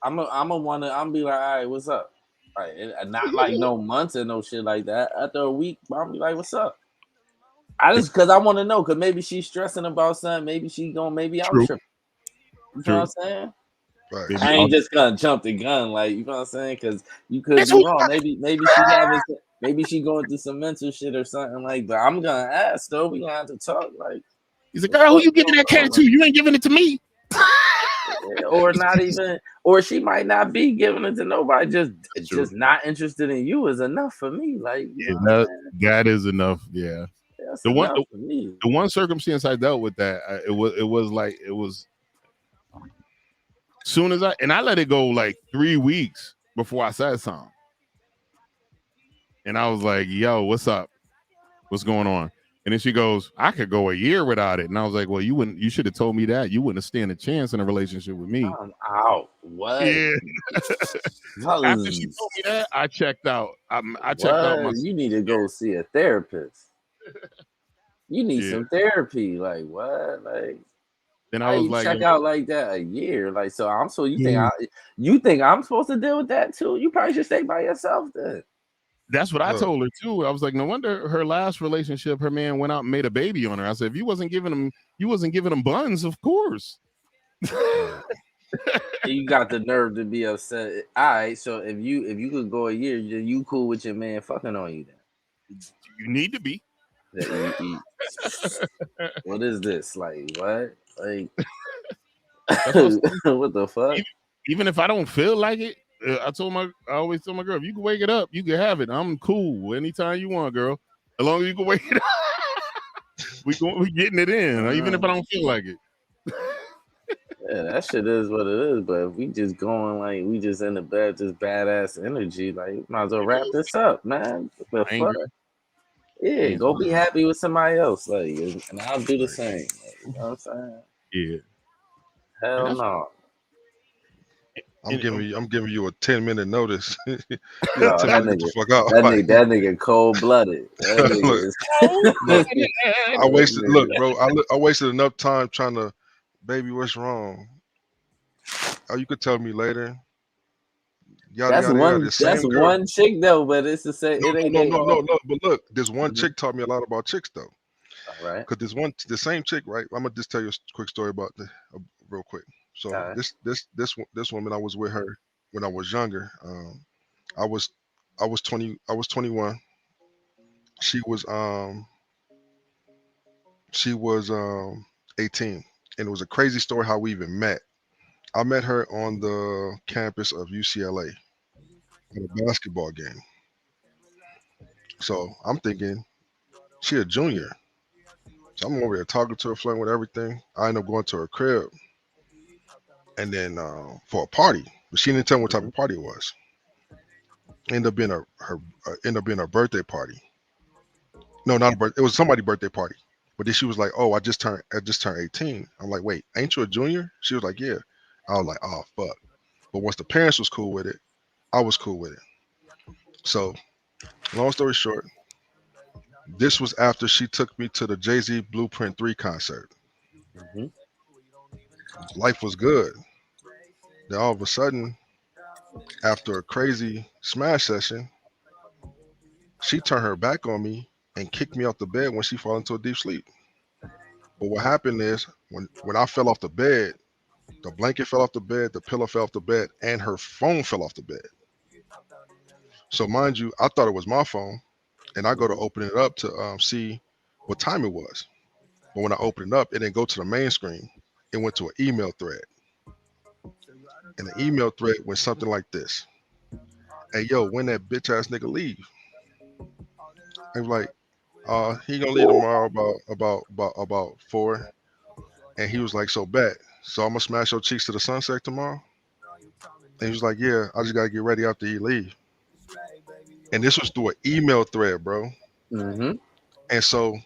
I'm be like, all right, what's up? Right, not like no months and no shit like that. After a week, I'll be like, what's up? Because I want to know, because maybe she's stressing about something. Maybe maybe I'm tripping. You know what I'm saying? Right. I ain't just gonna jump the gun, like, you know what I'm saying? Because you could be wrong. Maybe she going through some mental shit or something like. But I'm gonna ask though. We gonna have to talk. Like, he's like, girl, who you giving that cat to? You ain't giving it to me. Or not even, or she might not be giving it to nobody. Just not interested in you is enough for me. Like, that is enough. Yeah. The one circumstance I dealt with that, it was soon as I let it go like 3 weeks before I said something, and I was like, "Yo, what's up? What's going on?" And then she goes, "I could go a year without it," and I was like, "Well, you should have told me that. You wouldn't have stand a chance in a relationship with me." I'm out. What? Yeah. After she told me that, I checked out. I checked out myself. You need to go see a therapist. You need some therapy. Like what? Like. Then I was like, check out like that a year. Like, so you think I'm supposed to deal with that too? You probably should stay by yourself then. That's what I told her too. I was like, no wonder her last relationship, her man went out and made a baby on her. I said, if you wasn't giving him buns, of course. You got the nerve to be upset. All right, so if you could go a year, you cool with your man fucking on you then? You need to be. What is this? Like what? Like what the fuck? Even if I don't feel like it, I always tell my girl, if you can wake it up, you can have it. I'm cool anytime you want, girl. As long as you can wake it up, we getting it in, even if I don't feel like it. Yeah, that shit is what it is. But if we just going like we just in the bed, just badass energy, like might as well wrap this up, man. What the fuck? Yeah, go be happy with somebody else, like, and I'll do the same. Like, you know what I'm saying? Yeah. Hell no. I'm giving you a 10-minute notice. That nigga cold blooded. I wasted enough time trying to, baby, what's wrong? Oh, you could tell me later. That's one chick though, but it's the same. No. But look, this one chick taught me a lot about chicks though. All right. Because the same chick, right? I'm gonna just tell you a quick story about real quick. So this woman, I was with her when I was younger. I was 21. She was 18, and it was a crazy story how we even met. I met her on the campus of UCLA at a basketball game. So I'm thinking she a junior. So I'm over here talking to her, flirting with everything. I end up going to her crib, and then for a party, but she didn't tell me what type of party it was. Ended up being her birthday party. No, not a birthday. It was somebody's birthday party. But then she was like, "Oh, I just turned 18." I'm like, "Wait, ain't you a junior?" She was like, "Yeah." I was like, "Oh fuck." But once the parents was cool with it, I was cool with it. So, long story short, this was after she took me to the Jay-Z Blueprint 3 concert. Mm-hmm. Life was good. Then all of a sudden, after a crazy smash session, she turned her back on me and kicked me off the bed when she fell into a deep sleep. But what happened is when I fell off the bed, the blanket fell off the bed, the pillow fell off the bed, and her phone fell off the bed. So mind you, I thought it was my phone, and I go to open it up to see what time it was. But when I opened it up, it didn't go to the main screen. It went to an email thread. And the email thread went something like this. Hey, yo, when that bitch ass nigga leave? I was like, he gonna leave tomorrow about 4. And he was like, so bet. So I'm gonna smash your cheeks to the sunset tomorrow? And he was like, yeah, I just gotta get ready after he leave. And this was through an email thread, bro. Mm-hmm. And so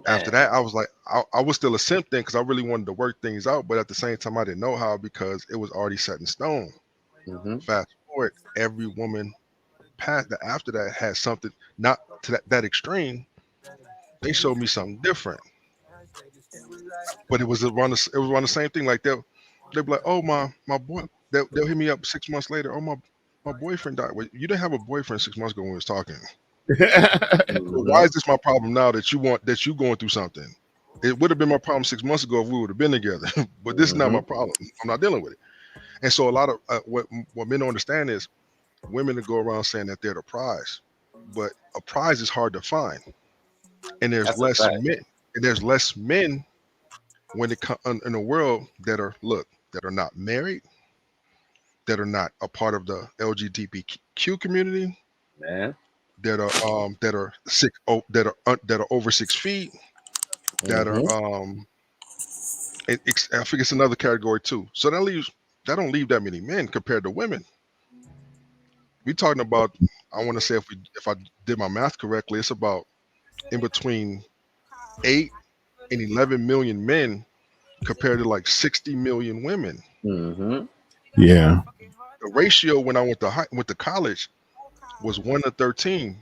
after that, I was like, I was still a simp then because I really wanted to work things out, but at the same time, I didn't know how because it was already set in stone. Mm-hmm. Fast forward, every woman past that after that had something not to that extreme. They showed me something different, but it was around the same thing. Like they'll be like, oh my boy, they'll hit me up 6 months later. Oh my boyfriend died. Well, you didn't have a boyfriend 6 months ago when we was talking. So why is this my problem now that you going through something? It would have been my problem 6 months ago if we would have been together, but this is not my problem. I'm not dealing with it. And so a lot of what men don't understand is women that go around saying that they're the prize, but a prize is hard to find, and there's less men. And there's less men when it comes in the world that are not married, that are not a part of the LGBTQ community, Man. that are over 6 feet, that are I think it's another category too. So that don't leave that many men compared to women. We talking about, I want to say if I did my math correctly, it's about in between 8 and 11 million men compared to like 60 million women. Mm-hmm. Yeah. The ratio when I went to college was 1 to 13,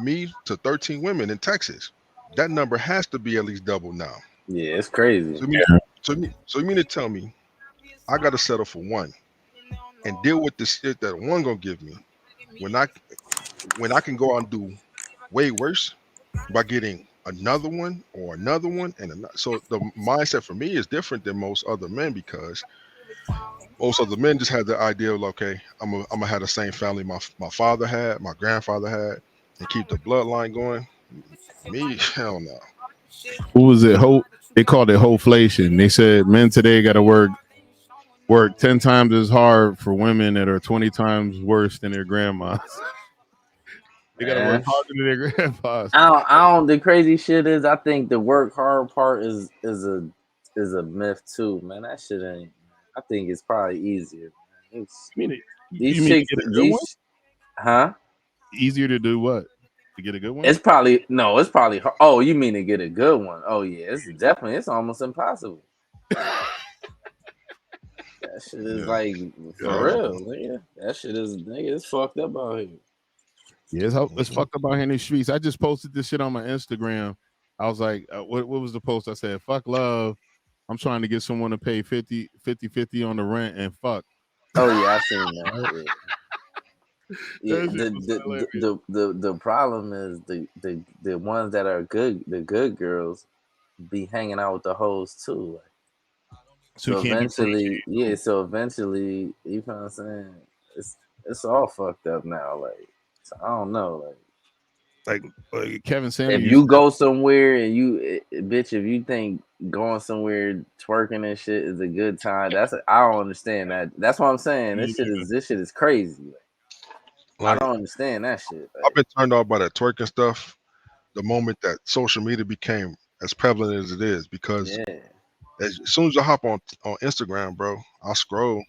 me to 13 women in Texas. That number has to be at least double now. Yeah, it's crazy. So you mean to tell me I got to settle for one and deal with the shit that one gonna give me when I can go out and do way worse by getting another one and another. So the mindset for me is different than most other men because most other men just had the idea of, okay, I'm gonna have the same family my father had, my grandfather had, and keep the bloodline going. Me, hell no. Who was it? They called it wholeflation. They said men today got to work 10 times as hard for women that are 20 times worse than their grandmas. They got to work harder than their grandpas. I don't. The crazy shit is, I think the work hard part is a myth too, man. That shit ain't. I think it's probably easier. These chicks, huh? Easier to do what? To get a good one? It's probably hard. Oh, you mean to get a good one? Oh yeah, it's almost impossible. That shit is like for real, nigga. That shit is it's fucked up out here. Yeah, it's fucked up out here in the streets. I just posted this shit on my Instagram. I was like, what was the post? I said, fuck love. I'm trying to get someone to pay 50-50 on the rent and fuck. Oh yeah, I seen that. Yeah, the problem is the ones that are good, the good girls be hanging out with the hoes too. So eventually, you know what I'm saying? It's all fucked up now. Like, so I don't know. Like Kevin Samuels. If you go somewhere and if you think going somewhere twerking and shit is a good time, I don't understand that. That's what I'm saying. This shit is crazy. Like, I don't understand that shit. I've been turned off by that twerking stuff the moment that social media became as prevalent as it is, because as soon as I hop on Instagram, bro, I scroll.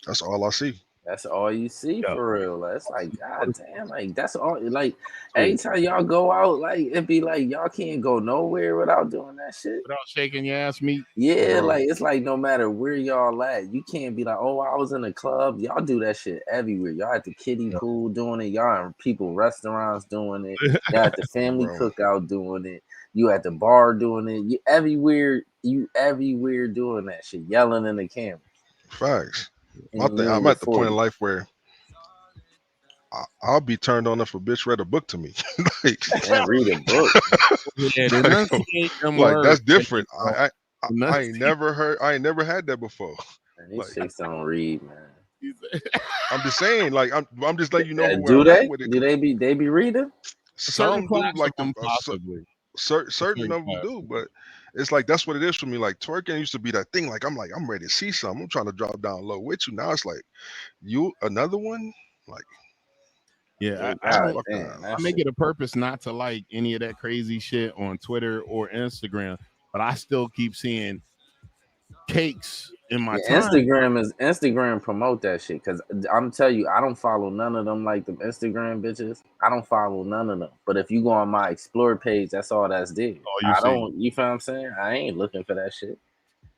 That's all I see. That's all you see for real. That's like, god damn, like that's all. Like every time y'all go out, like it be like y'all can't go nowhere without doing that shit. Without shaking your ass meat. Yeah, bro. Like it's like no matter where y'all at, you can't be like, oh, I was in a club. Y'all do that shit everywhere. Y'all at the kiddie pool doing it. Y'all in people restaurants doing it. Y'all at the family cookout doing it. You at the bar doing it. You everywhere doing that shit, yelling in the camera. Facts. I'm at the point in life where I'll be turned on if a bitch read a book to me. Like, and read a book. Like that's different. I ain't never had that before. Man, these chicks don't read, man. I'm just saying, like I'm just letting you know where I'm at with it. Do they be reading? Some do, like possibly. Certain of them do, but it's like that's what it is for me. Like twerking used to be that thing. Like I'm ready to see something. I'm trying to drop down low with you. Now it's like you another one. Like I make it a purpose not to like any of that crazy shit on Twitter or Instagram, but I still keep seeing cakes in my time. Instagram promote that shit because I'm tell you, I don't follow none of them like them Instagram bitches. I don't follow none of them. But if you go on my explore page, that's all that's there. You feel what I'm saying? I ain't looking for that shit.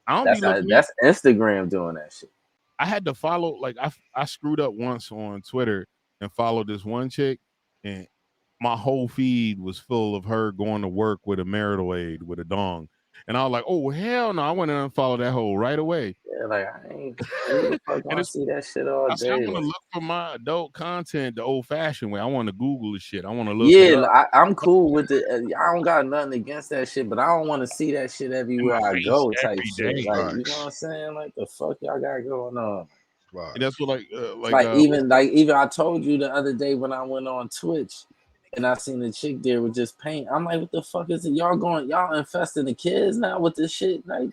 That's Instagram doing that shit. I had to follow, like I screwed up once on Twitter and followed this one chick, and my whole feed was full of her going to work with a marital aid with a dong. And I was like, oh, hell no. I went and unfollowed that hoe right away. Yeah, like, I ain't I see that shit all day. I want to look for my adult content the old-fashioned way. I want to Google the shit. I want to look it up. I'm cool with it. I don't got nothing against that shit, but I don't want to see that shit everywhere I go type shit. Like, you know what I'm saying? Like, the fuck y'all got going on? Wow. That's what even I told you the other day when I went on Twitch and I seen the chick there with just paint. I'm like, what the fuck is it? Y'all infesting the kids now with this shit? Like,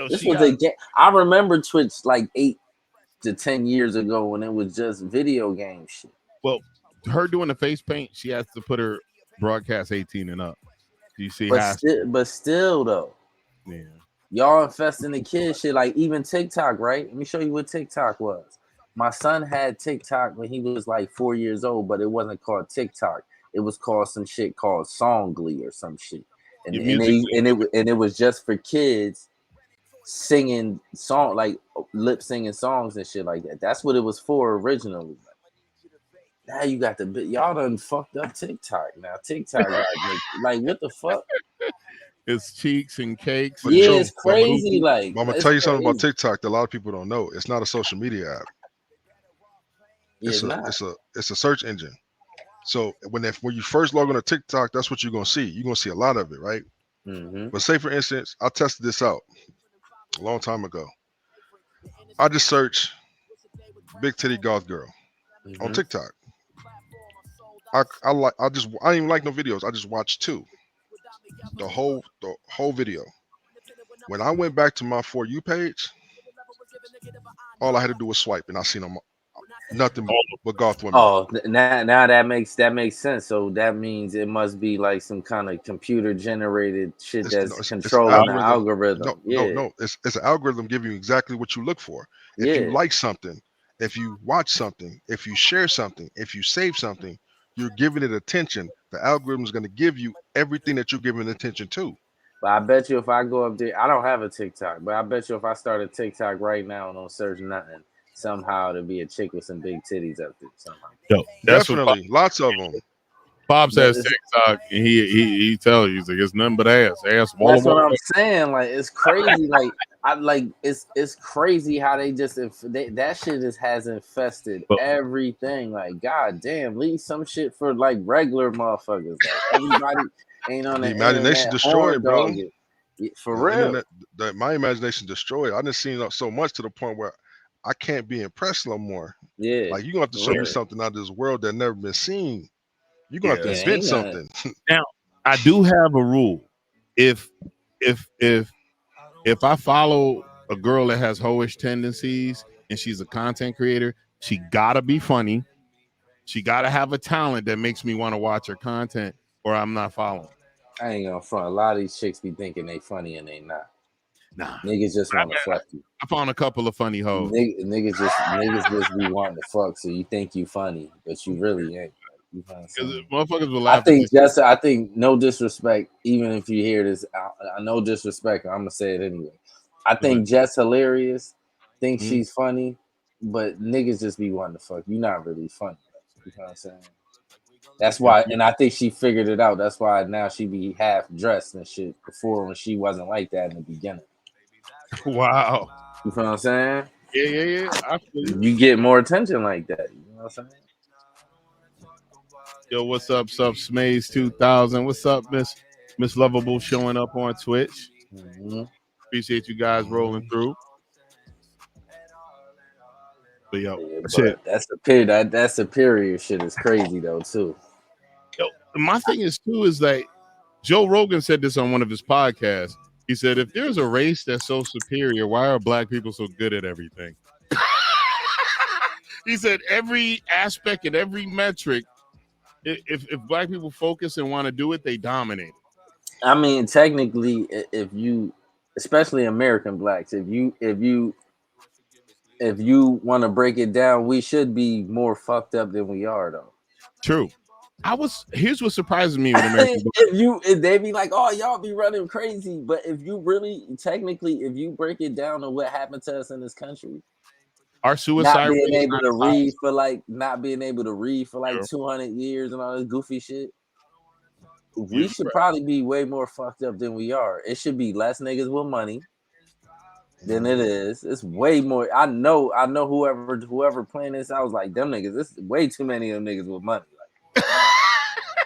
this was a game. I remember Twitch like 8 to 10 years ago when it was just video game shit. Well, her doing the face paint, she has to put her broadcast 18 and up. Do you see? But still though, yeah. Y'all infesting the kids shit, like even TikTok, right? Let me show you what TikTok was. My son had TikTok when he was like 4 years old, but it wasn't called TikTok. It was called some shit called Songly or some shit. And it was just for kids singing song, like lip singing songs and shit like that. That's what it was for originally. Now you got y'all done fucked up TikTok. Now TikTok like what the fuck? It's cheeks and cakes. Yeah, it's crazy. Like, I'm gonna tell you something about TikTok that a lot of people don't know. It's not a social media app. It's a search engine. So when you first log on to TikTok, that's what you're gonna see. You're gonna see a lot of it, right? Mm-hmm. But say for instance, I tested this out a long time ago. I just searched big titty goth girl on TikTok. I didn't even like no videos. I just watched 2. The whole video. When I went back to my For You page, all I had to do was swipe, and I seen them nothing but goth women. Oh, now that makes sense. So that means it must be like some kind of computer generated shit that's controlling the algorithm. No, it's an algorithm giving you exactly what you look for. If you like something, if you watch something, if you share something, if you save something, you're giving it attention. The algorithm is going to give you everything that you're giving attention to. But I bet you if I go up there, I don't have a TikTok, but I bet you if I start a TikTok right now and don't search nothing, somehow there'll be a chick with some big titties up there somehow. Yo, definitely, lots of them. Bob says TikTok, and he tells you, he's like, it's nothing but ass. That's what I'm saying. Like, it's crazy. It's crazy how they just that shit has infested everything. Like, god damn, leave some shit for like regular motherfuckers. Like, everybody ain't on the imagination destroyed, bro. For real. My imagination destroyed. I done seen it so much to the point where I can't be impressed no more. Yeah, like you're gonna have to show me something out of this world that never been seen. You're gonna have to invent something. Now, I do have a rule. If I follow a girl that has hoish tendencies and she's a content creator, she gotta be funny. She gotta have a talent that makes me want to watch her content, or I'm not following. I ain't gonna front. A lot of these chicks be thinking they funny and they not. Nah. Niggas just want to fuck you. I found a couple of funny hoes. Niggas just be wanting to fuck, so you think you funny, but you really ain't. You know what I'm saying? Motherfuckers will laugh. I think no disrespect, even if you hear this, I know disrespect. I'm gonna say it anyway. I think Jess hilarious. Think she's funny, but niggas just be wanting to fuck. You're not really funny. You know what I'm saying? That's why, and I think she figured it out. That's why now she be half dressed and shit. Before, when she wasn't like that in the beginning. Wow. You know what I'm saying? Yeah. I feel you get more attention like that. You know what I'm saying? Yo, what's up, Smaze 2000? What's up, Miss Lovable showing up on Twitch? Appreciate you guys rolling through. But yo, that superior shit is crazy though too. Yo, my thing is too is that Joe Rogan said this on one of his podcasts. He said, if there's a race that's so superior, why are black people so good at everything? He said every aspect and every metric, if black people focus and want to do it, they dominate. I mean, technically, if you, especially American blacks, if you want to break it down, we should be more fucked up than we are, though. True. Here's what surprises me with American blacks. If they be like, oh, y'all be running crazy, but if you really, technically, if you break it down to what happened to us in this country, our suicide not being rate able to read for like 200 years and all this goofy shit. We should probably be way more fucked up than we are. It should be less niggas with money than it is. It's way more. I know whoever playing this, I was like, them niggas, this is way too many of them niggas with money. Like,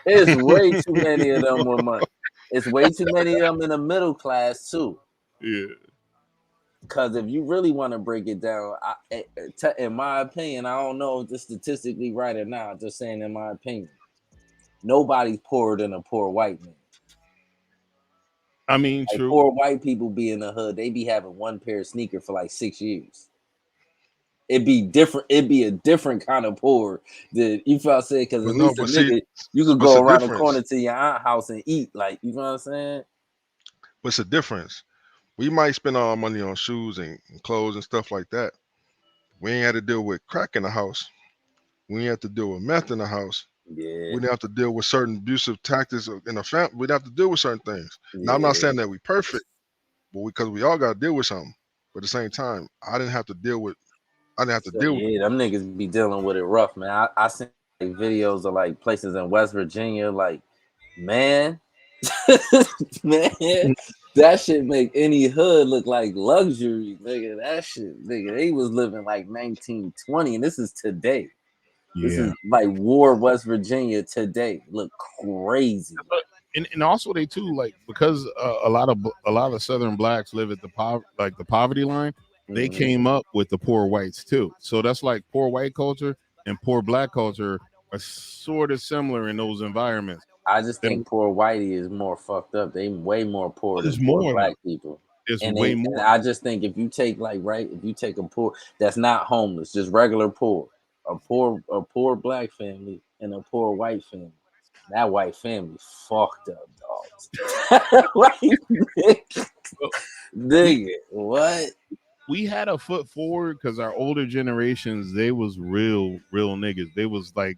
it's way too many of them with money. It's way too many of them in the middle class too. Yeah. Because if you really want to break it down, in my opinion, I don't know if this statistically right or not. Just saying, in my opinion, nobody's poorer than a poor white man. I mean, like true. Poor white people be in the hood. They be having one pair of sneakers for like 6 years. It'd be different. It'd be a different kind of poor than you feel saying. Because at least a nigga, you could go around the corner to your aunt's house and eat. Like, you know what I'm saying? What's the difference? We might spend all our money on shoes and clothes and stuff like that. We ain't had to deal with crack in the house. We ain't have to deal with meth in the house. Yeah. We didn't have to deal with certain abusive tactics in the family. We didn't have to deal with certain things. Yeah. Now, I'm not saying that we perfect, but because we all got to deal with something. But at the same time, I didn't have to deal with. Them niggas be dealing with it rough, man. I seen like videos of like places in West Virginia, like, man, that shit make any hood look like luxury, nigga. That shit, nigga, they was living like 1920, and this is today. Yeah. This is like war West Virginia today. Look crazy. And also they too, like, because a lot of Southern blacks live at the poverty line. They came up with the poor whites too. So that's like poor white culture and poor black culture are sort of similar in those environments. I just think poor whitey is more fucked up. They way more poor than poor black people. It's way more. And I just think if you take if you take a poor that's not homeless, just regular poor, a poor black family and a poor white family, that white family fucked up, dogs. Nigga, what? We had a foot forward because our older generations, they was real niggas. They was like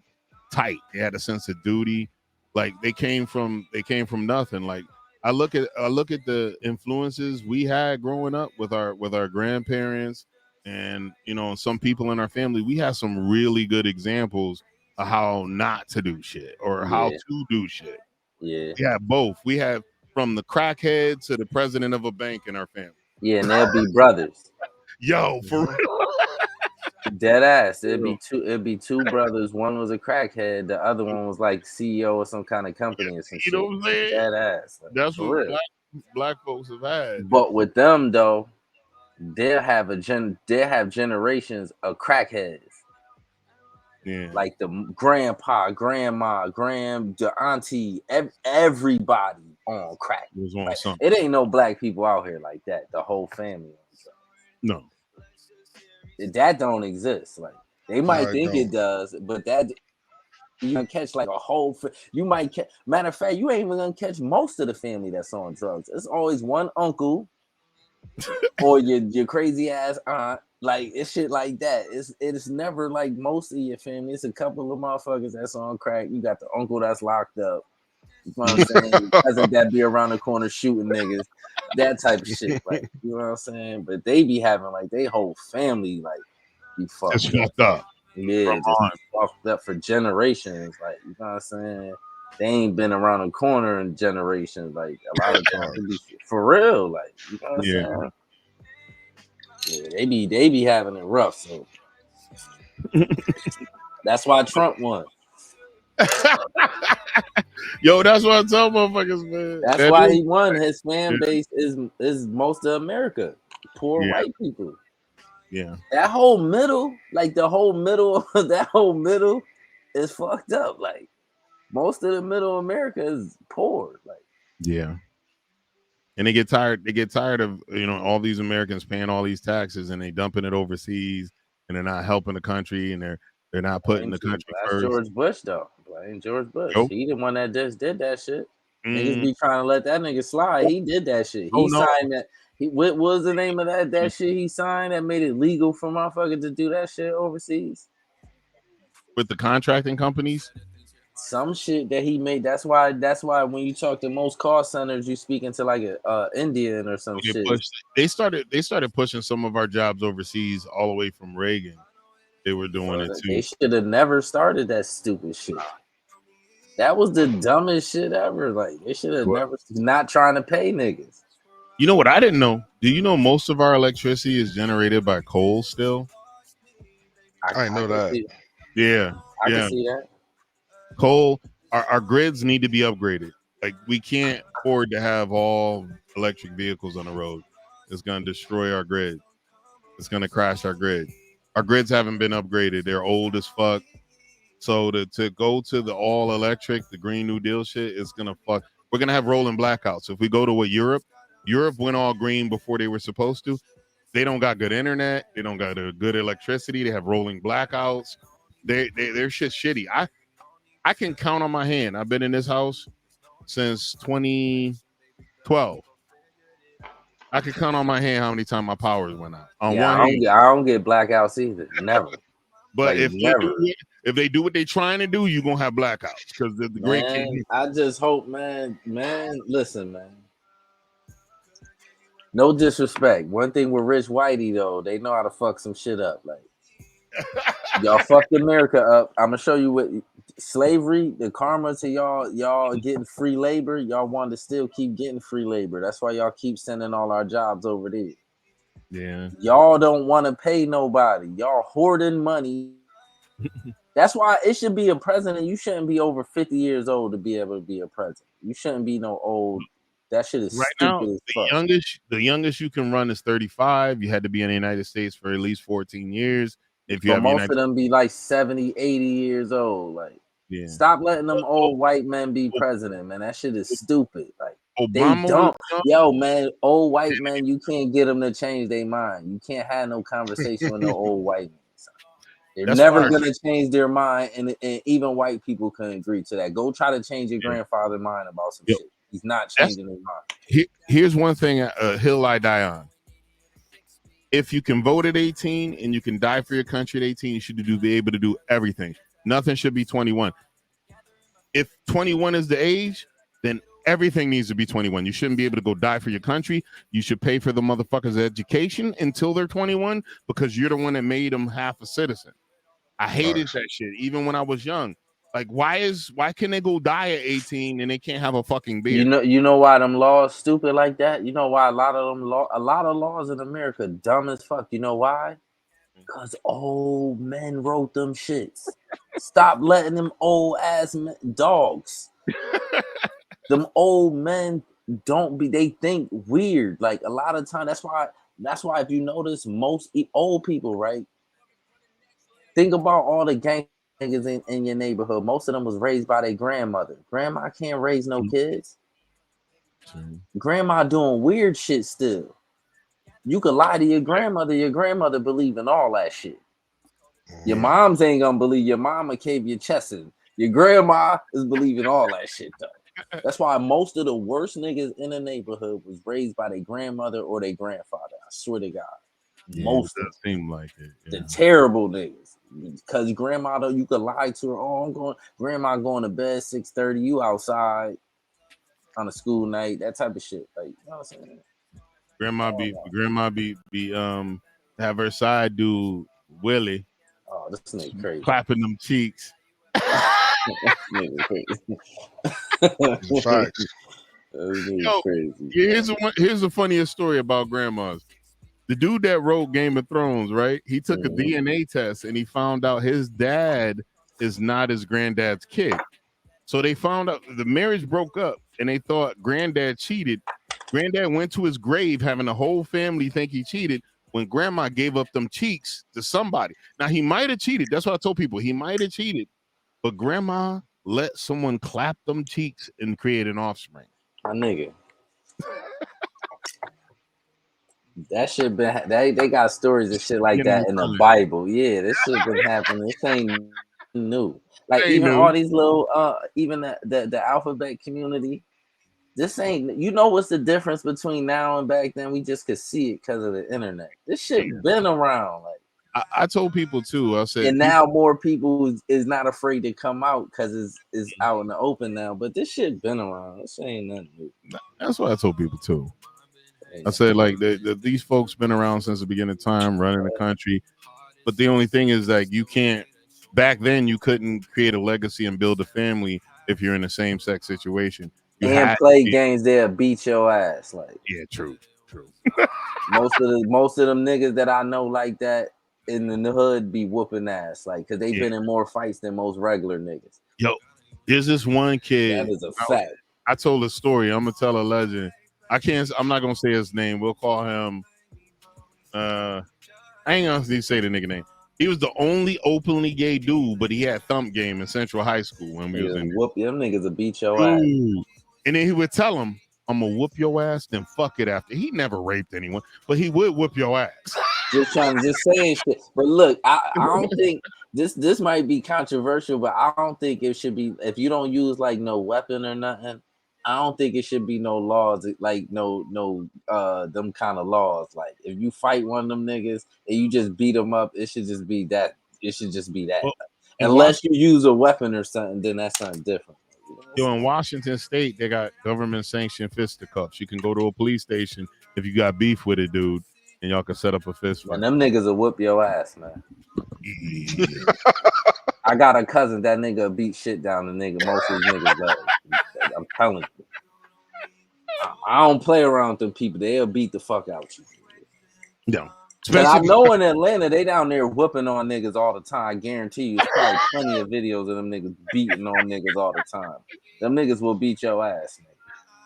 tight. They had a sense of duty. Like they came from nothing. Like I look at the influences we had growing up with our grandparents and, you know, some people in our family. We had some really good examples of how not to do shit or how to do shit. Yeah. We had both. We have from the crackhead to the president of a bank in our family. Yeah, and they'll be brothers. Yo, for real. Dead ass. It'd be two brothers. One was a crackhead. The other one was like CEO of some kind of company or some shit. You know what I'm saying? Dead ass. Like, that's what black folks have had. But with them though, they'll have generations of crackheads. Yeah. Like the grandpa, grandma, the auntie, everybody on crack. Like, it ain't no black people out here like that. The whole family. No. That don't exist. Like they might think it does, but that you can catch like a whole. You might catch. Matter of fact, you ain't even gonna catch most of the family that's on drugs. It's always one uncle or your crazy ass aunt. Like it's shit like that. It's never like most of your family. It's a couple of motherfuckers that's on crack. You got the uncle that's locked up. You know what I'm saying? Cousin that be around the corner shooting niggas. That type of shit. Like, you know what I'm saying? But they be having like they whole family like be fucked up. Yeah, just fucked up for generations. Like, you know what I'm saying? They ain't been around the corner in generations. Like a lot of times, for real. Like, you know what I'm saying? Yeah, they be having it rough. So that's why Trump won. Yo, that's what I tell motherfuckers, man. That's why he won. His fan base is most of America, poor white people. Yeah, that whole middle, like the whole middle, that whole middle is fucked up. Like most of the middle America is poor. Like yeah. And they get tired. They get tired of all these Americans paying all these taxes and they dumping it overseas and they're not helping the country and they're not putting the country that's first. George Bush though. Blame George Bush. Yo. He the one that just did that shit. Niggas be trying to let that nigga slide. He did that shit. He signed that. What was the name of that shit he signed that made it legal for motherfuckers to do that shit overseas? With the contracting companies? Some shit that he made. That's why when you talk to most call centers, you speaking to like a Indian or some shit. They started pushing some of our jobs overseas all the way from Reagan. They were doing it too. They should have never started that stupid shit. That was the dumbest shit ever. Like they should have never not trying to pay niggas. You know what I didn't know? Do you know most of our electricity is generated by coal still? I know that. Yeah. I can see that. Coal, our grids need to be upgraded. Like we can't afford to have all electric vehicles on the road. It's gonna destroy our grid. It's gonna crash our grid. Our grids haven't been upgraded. They're old as fuck. So to go to the all electric, the Green New Deal shit, it's gonna fuck. We're gonna have rolling blackouts. If we go to Europe went all green before they were supposed to. They don't got good internet. They don't got a good electricity. They have rolling blackouts. Their shit's shitty. I can count on my hand. I've been in this house since 2012. I can count on my hand how many times my powers went out. I don't get blackouts either. Never. But like, if they do what they're trying to do, you're gonna have blackouts because the great king. I just hope, man. Listen, man. No disrespect. One thing with Rich Whitey though, they know how to fuck some shit up. Like y'all fucked America up. I'm gonna show you what slavery, the karma to y'all getting free labor. Y'all want to still keep getting free labor. That's why y'all keep sending all our jobs over there. Yeah. Y'all don't want to pay nobody. Y'all hoarding money. That's why it should be a president. You shouldn't be over 50 years old to be able to be a president. You shouldn't be no old. That shit is right stupid now, as fuck. The youngest you can run is 35. You had to be in the United States for at least 14 years. If you have most of them be like 70, 80 years old. Like, stop letting them old white men be president, man. That shit is stupid. Like, Obama, they don't. Yo, man, old white men, you can't get them to change their mind. You can't have no conversation with no old white men. They're never going to change their mind, and even white people can agree to that. Go try to change your grandfather's mind about some shit. He's not changing his mind. Here's one thing hill I die on. If you can vote at 18 and you can die for your country at 18, you should be able to do everything. Nothing should be 21. If 21 is the age, then everything needs to be 21. You shouldn't be able to go die for your country. You should pay for the motherfuckers' education until they're 21 because you're the one that made them half a citizen. I hated that shit even when I was young. Like, why can they go die at 18 and they can't have a fucking beer? You know why them laws stupid like that? You know why a lot of laws in America dumb as fuck. You know why? Because old men wrote them shits. Stop letting them old ass dogs. Them old men they think weird. Like a lot of time, that's why if you notice most old people, right? Think about all the gang niggas in your neighborhood. Most of them was raised by their grandmother. Grandma can't raise no kids. Grandma doing weird shit still. You could lie to your grandmother believe in all that shit. Your moms ain't gonna believe. Your mama cave your chest in. Your grandma is believing all that shit though. That's why most of the worst niggas in the neighborhood was raised by their grandmother or their grandfather. I swear to God. Most of them seem like it. The terrible niggas. Because grandma, though, you could lie to her. Oh, grandma going to bed 6:30. You outside on a school night. That type of shit. Like, you know what I'm saying? Grandma be have her side dude Willie. Oh, this nigga crazy. Clapping them cheeks. Nigga crazy. Facts. Yo, here's the funniest story about grandmas. The dude that wrote Game of Thrones, right? He took a DNA test and he found out his dad is not his granddad's kid. So they found out the marriage broke up and they thought granddad cheated. Granddad went to his grave having the whole family think he cheated when grandma gave up them cheeks to somebody. Now, he might have cheated. That's what I told people. He might have cheated. But grandma let someone clap them cheeks and create an offspring. My nigga. That shit been they got stories and shit like that in the Bible. Yeah, this shit been happening. This ain't new. Like even all these little even the alphabet community. This ain't, you know what's the difference between now and back then? We just could see it because of the internet. This shit been around. Like I told people too. I said, and now more people is not afraid to come out because it's out in the open now. But this shit been around. This ain't nothing new. That's what I told people too. I said like these folks been around since the beginning of time, running the country. But the only thing is like you can't. Back then, you couldn't create a legacy and build a family if you're in a same-sex situation. You and play games, they'll beat your ass. Like true. most of them niggas that I know like that in the hood be whooping ass, like because they've been in more fights than most regular niggas. Yo, there's this one kid. That is a fact. I told a story. I'm gonna tell a legend. I'm not gonna say his name. We'll call him. I ain't gonna say the nigga name. He was the only openly gay dude, but he had thump game in Central High School when we was in. Whoop them niggas will beat your ass. And then he would tell him, "I'm gonna whoop your ass, then fuck it after." He never raped anyone, but he would whoop your ass. Just saying shit. But look, I don't think this might be controversial, but I don't think it should be if you don't use like no weapon or nothing. I don't think it should be no laws like no them kind of laws. Like if you fight one of them niggas and you just beat them up, it should just be that. It should just be that. Well, unless you use a weapon or something, then that's something different. Yo, in Washington State, they got government sanctioned fisticuffs. You can go to a police station if you got beef with a dude, and y'all can set up a fist fight. And them niggas will whoop your ass, man. Yeah. I got a cousin that nigga beat shit down the nigga. Most of these niggas love. I'm telling you. I don't play around with them people. They'll beat the fuck out you. No. But I know in Atlanta, they down there whooping on niggas all the time. I guarantee you, there's probably plenty of videos of them niggas beating on niggas all the time. Them niggas will beat your ass,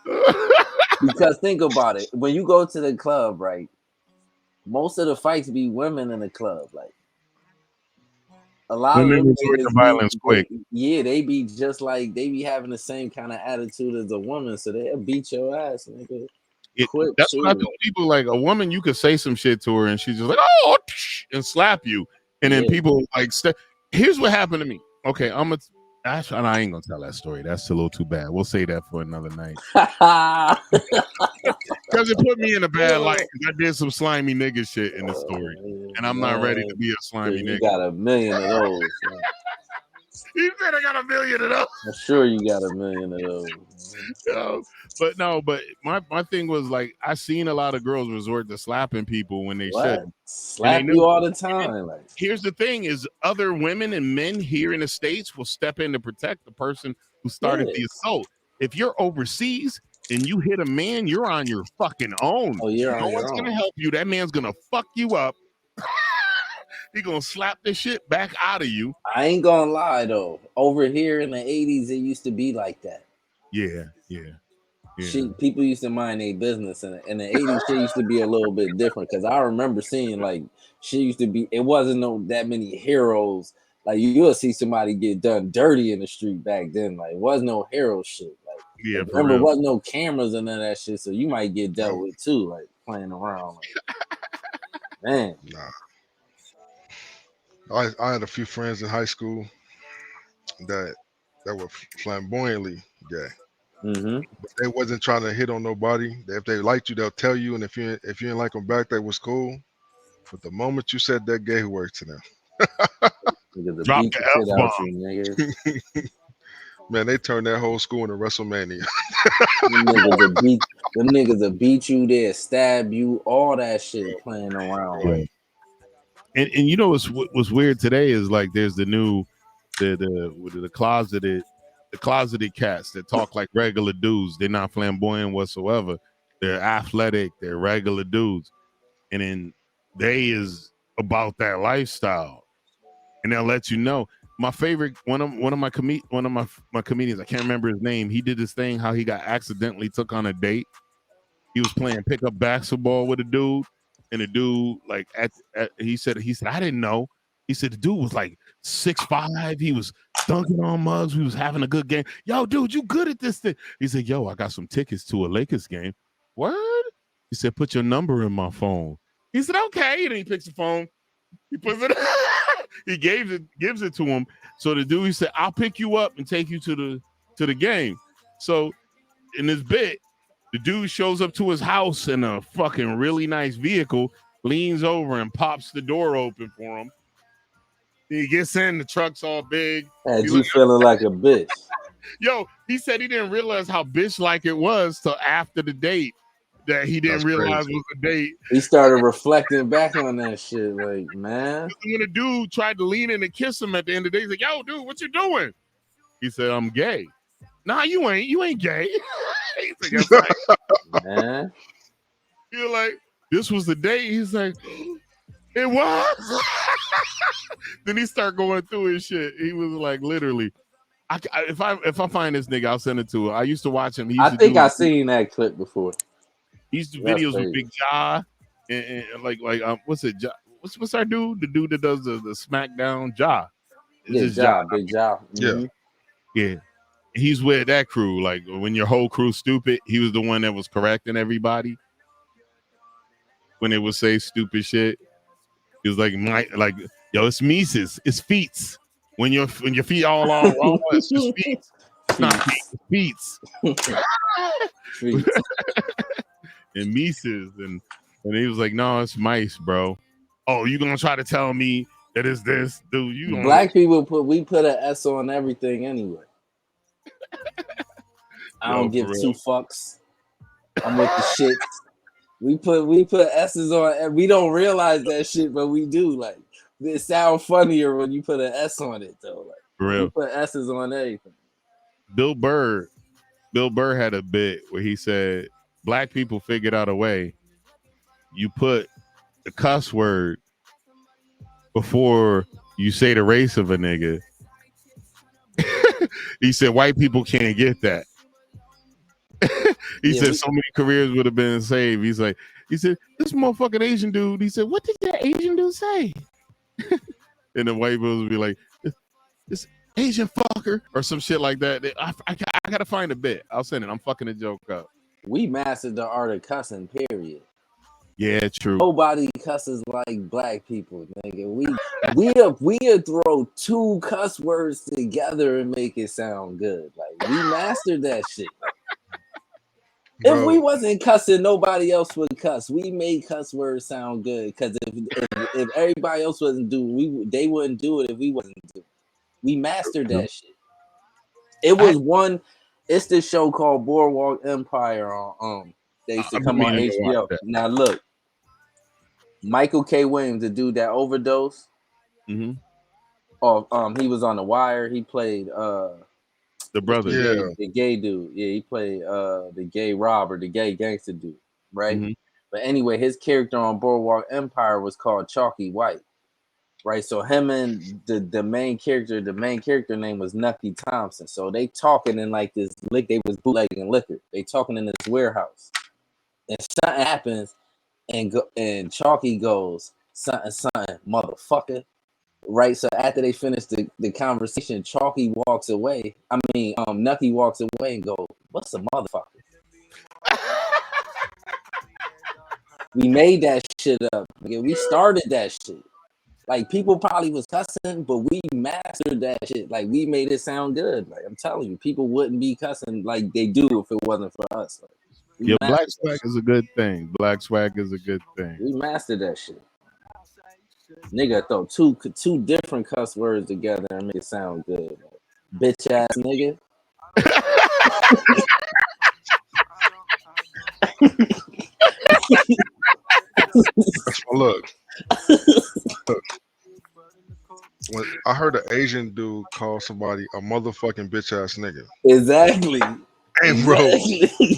nigga. Because think about it. When you go to the club, right, most of the fights be women in the club. Like, a lot of them niggas violence quick. Yeah, they be just like, they be having the same kind of attitude as a woman, so they'll beat your ass, nigga. That's what I tell people. Like a woman, you could say some shit to her, and she's just like, "Oh," and slap you, and then people like. Here's what happened to me. Okay, I ain't gonna tell that story. That's a little too bad. We'll say that for another night. Because it put me in a bad light. I did some slimy nigga shit in the story, and I'm not ready to be a slimy nigga. You got a million of those. He said I got a million of those. I'm sure you got a million of those. But my thing was like I seen a lot of girls resort to slapping people when they shouldn't. Slap you all the time. Like, here's the thing: is other women and men here in the States will step in to protect the person who started the assault. If you're overseas and you hit a man, you're on your fucking own. No one's gonna help you. That man's gonna fuck you up. He gonna slap the shit back out of you. I ain't gonna lie though. Over here in the 80s, it used to be like that. Yeah. People used to mind their business, and in the 80s, shit used to be a little bit different. Because I remember seeing like shit used to be. It wasn't that many heroes. Like you'll see somebody get done dirty in the street back then. Like it was no hero shit. Like remember, wasn't no cameras and none of that shit. So you might get dealt with too, like playing around. Like, man, I had a few friends in high school that were flamboyantly gay. Mm-hmm. They wasn't trying to hit on nobody. If they liked you, they'll tell you. And if you didn't like them back, that was cool. But the moment you said that, gay words to them. Niggas Drop beat the the shit F-bomb. out you, niggas. Man, they turned that whole school into WrestleMania. Them niggas will beat you, they'll stab you, all that shit playing around. Yeah. Like, And you know what's weird today is like there's the new the closeted cats that talk like regular dudes. They're not flamboyant whatsoever. They're athletic. They're regular dudes, and then they is about that lifestyle, and they'll let you know. My favorite one of my comedians. I can't remember his name. He did this thing how he got accidentally took on a date. He was playing pickup basketball with a dude, and the dude like he said I didn't know. He said the dude was like 6'5". He was dunking on mugs. We was having a good game. Yo, dude, you good at this thing? He said, yo, I got some tickets to a Lakers game. Word? He said, put your number in my phone. He said, okay. And he picks the phone. He puts it. He gives it to him. So the dude, he said, I'll pick you up and take you to the game. So in this bit, the dude shows up to his house in a fucking really nice vehicle, leans over and pops the door open for him. He gets in, the truck's all big. had you feeling like a bitch. Yo, he said he didn't realize how bitch-like it was till after the date that he didn't realize was a date. He started reflecting back on that shit, like, man. When a dude tried to lean in and kiss him at the end of the day, he's like, yo, dude, what you doing? He said, I'm gay. Nah, you ain't gay. He's like, right. Man. You're like, this was the date. He's like, it was. Then he start going through his shit. He was like, literally. If I find this nigga, I'll send it to her. I used to watch him. I think I seen that clip before. He used to do videos with Big Ja and like what's it? Ja, what's our dude? The dude that does the SmackDown Ja. Big Ja. Mm-hmm. Yeah. He's with that crew. Like when your whole crew's stupid, he was the one that was correcting everybody when they would say stupid shit. He was like, yo, it's Mises, it's feets. When your feet all wrong, it's just feet. It's not feet, it's feet. And Mises, and he was like, no, it's mice, bro. Oh, you gonna try to tell me that it's this, dude? You gonna... Black people put an S on everything anyway. I don't give two fucks. I'm with the shit. We put S's on, and we don't realize that shit, but we do. Like, it sounds funnier when you put an S on it, though. Like, for real. We put S's on everything. Bill Burr had a bit where he said, black people figured out a way. You put the cuss word before you say the race of a nigga. He said white people can't get that. He said so many careers would have been saved. He said this motherfucking Asian dude. He said, what did that Asian dude say? And the white people would be like, this Asian fucker or some shit like that. I gotta find a bit. I'll send it. I'm fucking the joke up. We mastered the art of cussing, period. Yeah, true. Nobody cusses like black people, nigga. We'll throw two cuss words together and make it sound good. Like, we mastered that shit. If we wasn't cussing, nobody else would cuss. We made cuss words sound good because if everybody else wasn't doing, they wouldn't do it if we wasn't doing it. We mastered that shit. It was it's this show called Boardwalk Empire on they used to come on HBO. Now look, Michael K. Williams, the dude that overdosed. Mm-hmm. Oh, he was on The Wire. He played the brother, the gay dude. Yeah, he played the gay robber, the gay gangster dude, right? Mm-hmm. But anyway, his character on Boardwalk Empire was called Chalky White, right? So him and the main character name was Nucky Thompson. So they talking in like this they was bootlegging liquor. They talking in this warehouse, and something happens, and Chalky goes something, motherfucker. Right, so after they finish the conversation, Chalky walks away. Nucky walks away and goes, "What's a motherfucker?" We made that shit up. We started that shit. Like people probably was cussing, but we mastered that shit. Like we made it sound good. Like I'm telling you, people wouldn't be cussing like they do if it wasn't for us. Like, yeah, black swag is a good thing. Black swag is a good thing. We mastered that shit. Nigga throw two different cuss words together and make it sound good. Like, bitch ass nigga. Look. When I heard an Asian dude call somebody a motherfucking bitch ass nigga. Exactly. And bro,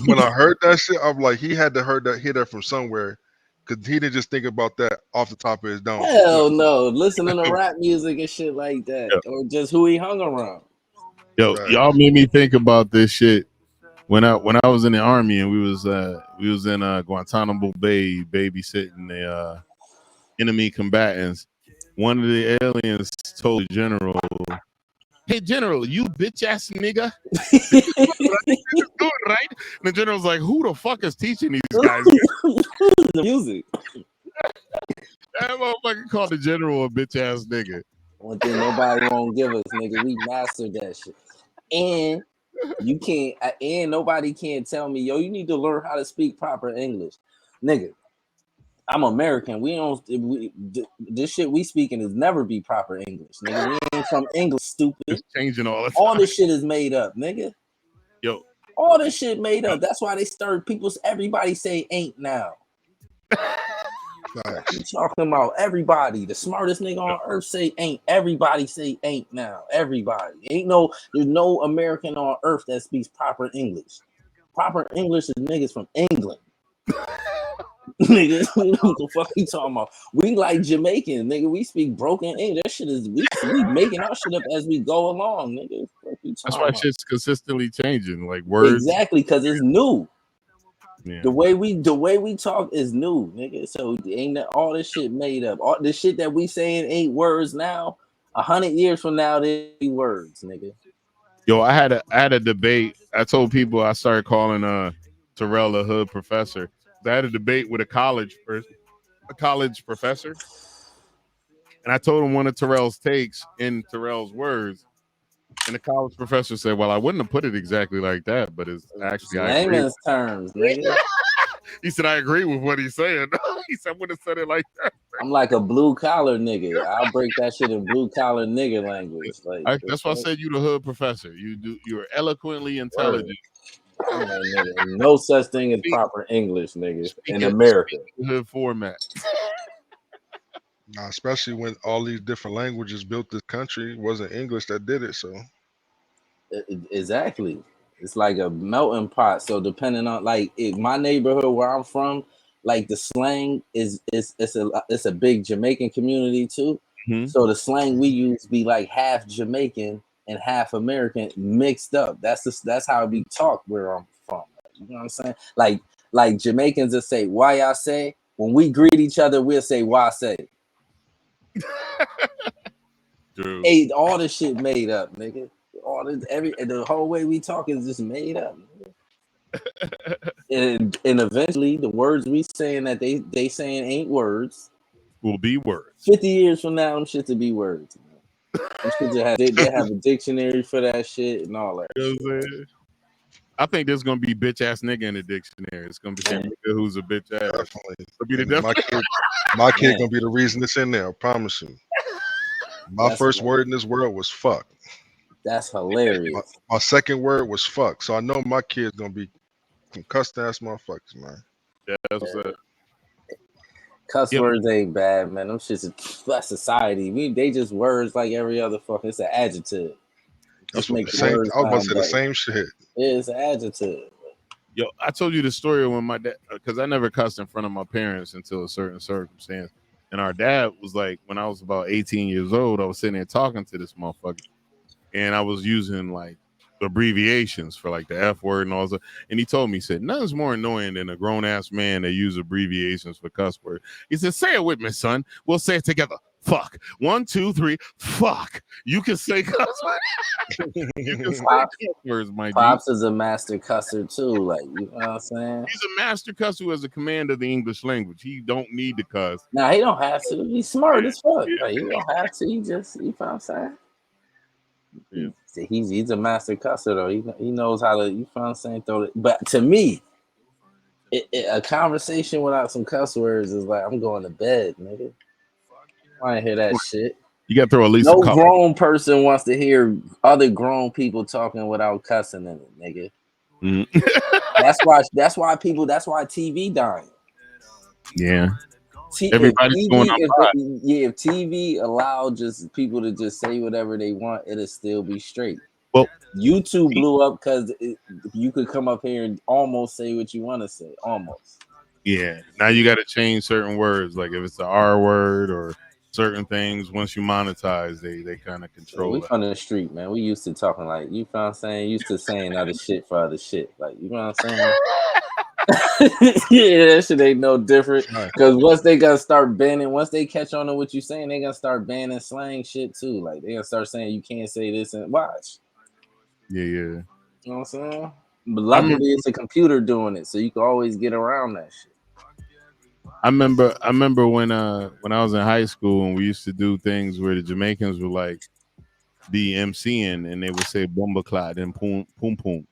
when I heard that shit, I'm like, he had to hear that from somewhere, because he didn't just think about that off the top of his dome. Hell no, listening to rap music and shit like that, or just who he hung around. Yo, y'all made me think about this shit when I was in the army and we was in Guantanamo Bay babysitting the enemy combatants. One of the aliens told the general, "Hey, general, you bitch ass nigga." Right? And the general's like, "Who the fuck is teaching these guys the music?" That motherfucker called the general a bitch ass nigga. One thing nobody won't give us, nigga. We mastered that shit, and you can't. And nobody can tell me, yo, you need to learn how to speak proper English, nigga. I'm American. This shit we speaking is never be proper English, nigga. We ain't from English, stupid. It's changing all the time. All this shit is made up, nigga. Yo, all this shit made up. That's why they started. Everybody say ain't now. You talking about everybody? The smartest nigga on earth say ain't. Everybody say ain't now. Everybody. There's no American on earth that speaks proper English. Proper English is niggas from England. Nigga, what the fuck you talking about? We like Jamaican, nigga. We speak broken English. That shit is we making our shit up as we go along, nigga. That's why shit's consistently changing, like words. Exactly, because it's new. Yeah. The way we talk is new, nigga. So ain't all this shit made up. All this shit that we saying ain't words now. 100 years from now, they be words, nigga. Yo, I had a debate. I told people I started calling Terrell a hood professor. I had a debate with a college professor, and I told him one of Terrell's takes in Terrell's words, and the college professor said, "Well, I wouldn't have put it exactly like that, but it's actually layman's terms, nigga." He said, "I agree with what he's saying." He said, "I wouldn't have said it like that." I'm like a blue collar nigga. I'll break that shit in blue collar nigga language. Like that's why I said you the hood professor. You're eloquently intelligent. Like, nigga, no such thing as proper English, nigga, in America. Hood format. Nah, especially when all these different languages built this country, it wasn't English that did it. So exactly, it's like a melting pot. So depending on my neighborhood where I'm from, like the slang it's a big Jamaican community too. Mm-hmm. So the slang we use be like half Jamaican and half American mixed up. That's how we talk where I'm from. You know what I'm saying? Like Jamaicans will say "why I say." When we greet each other, we'll say "why I say." Hey, all this shit made up, nigga. The whole way we talk is just made up. and eventually the words we saying that they saying ain't words will be words. 50 years from now, them shit to be words. They have a dictionary for that shit and all that. You know what I'm saying? I think there's gonna be bitch ass nigga in the dictionary. It's gonna be saying nigga who's a bitch ass. Definitely. It'll be the my kid gonna be the reason it's in there. I promise you. My first word in this world was fuck. That's hilarious. My second word was fuck. So I know my kid's gonna be some cussed ass motherfuckers, man. Yeah, that's what's up. Cuss words ain't bad, man. Them shit's that's society. They just words like every other fucking. It's an adjective. That's what the same. I was about to say the same shit. Yeah, it's an adjective. Yo, I told you the story when my dad, because I never cussed in front of my parents until a certain circumstance. And our dad was like, when I was about 18 years old, I was sitting there talking to this motherfucker, and I was using like abbreviations for like the F word and all that. And he told me, he said, nothing's more annoying than a grown ass man that use abbreviations for cuss words. He said, say it with me, son. We'll say it together. fuck. 1, 2, 3, fuck. You can say cuss words. You can say cuss words, my Pops is a master cusser too. Like, you know what I'm saying? He's a master cusser who has a command of the English language. He don't need to cuss. Nah, he don't have to. He's smart as fuck. Like, he don't have to. He just, you know what I'm saying? Yeah. He's a master cusser though. He knows how to, you know what I'm saying, throw it. But to me, a conversation without some cuss words is like, I'm going to bed, nigga. I ain't hear that shit. You got to throw at least no a couple. grown person wants to hear other grown people talking without cussing in it, nigga. That's why TV dying. Yeah. Everybody's going if TV allowed just people to just say whatever they want, it'll still be straight. Well, YouTube blew up because you could come up here and almost say what you want to say, almost. Yeah. Now you got to change certain words, like if it's the R word or certain things. Once you monetize, they kind of control it. We on the street, man. We used to talking like, you know what I'm saying? Used to saying other shit for other shit, like, you know what I'm saying? Yeah, that shit ain't no different. Because once they gonna start banning, once they catch on to what you saying, they gonna start banning slang shit too. Like, they gonna start saying you can't say this and watch. Yeah. You know what I'm saying? But luckily, it's a computer doing it, so you can always get around that shit. I remember when I was in high school and we used to do things where the Jamaicans would like be MCing and they would say "bomba clot" and "pum pum pum,"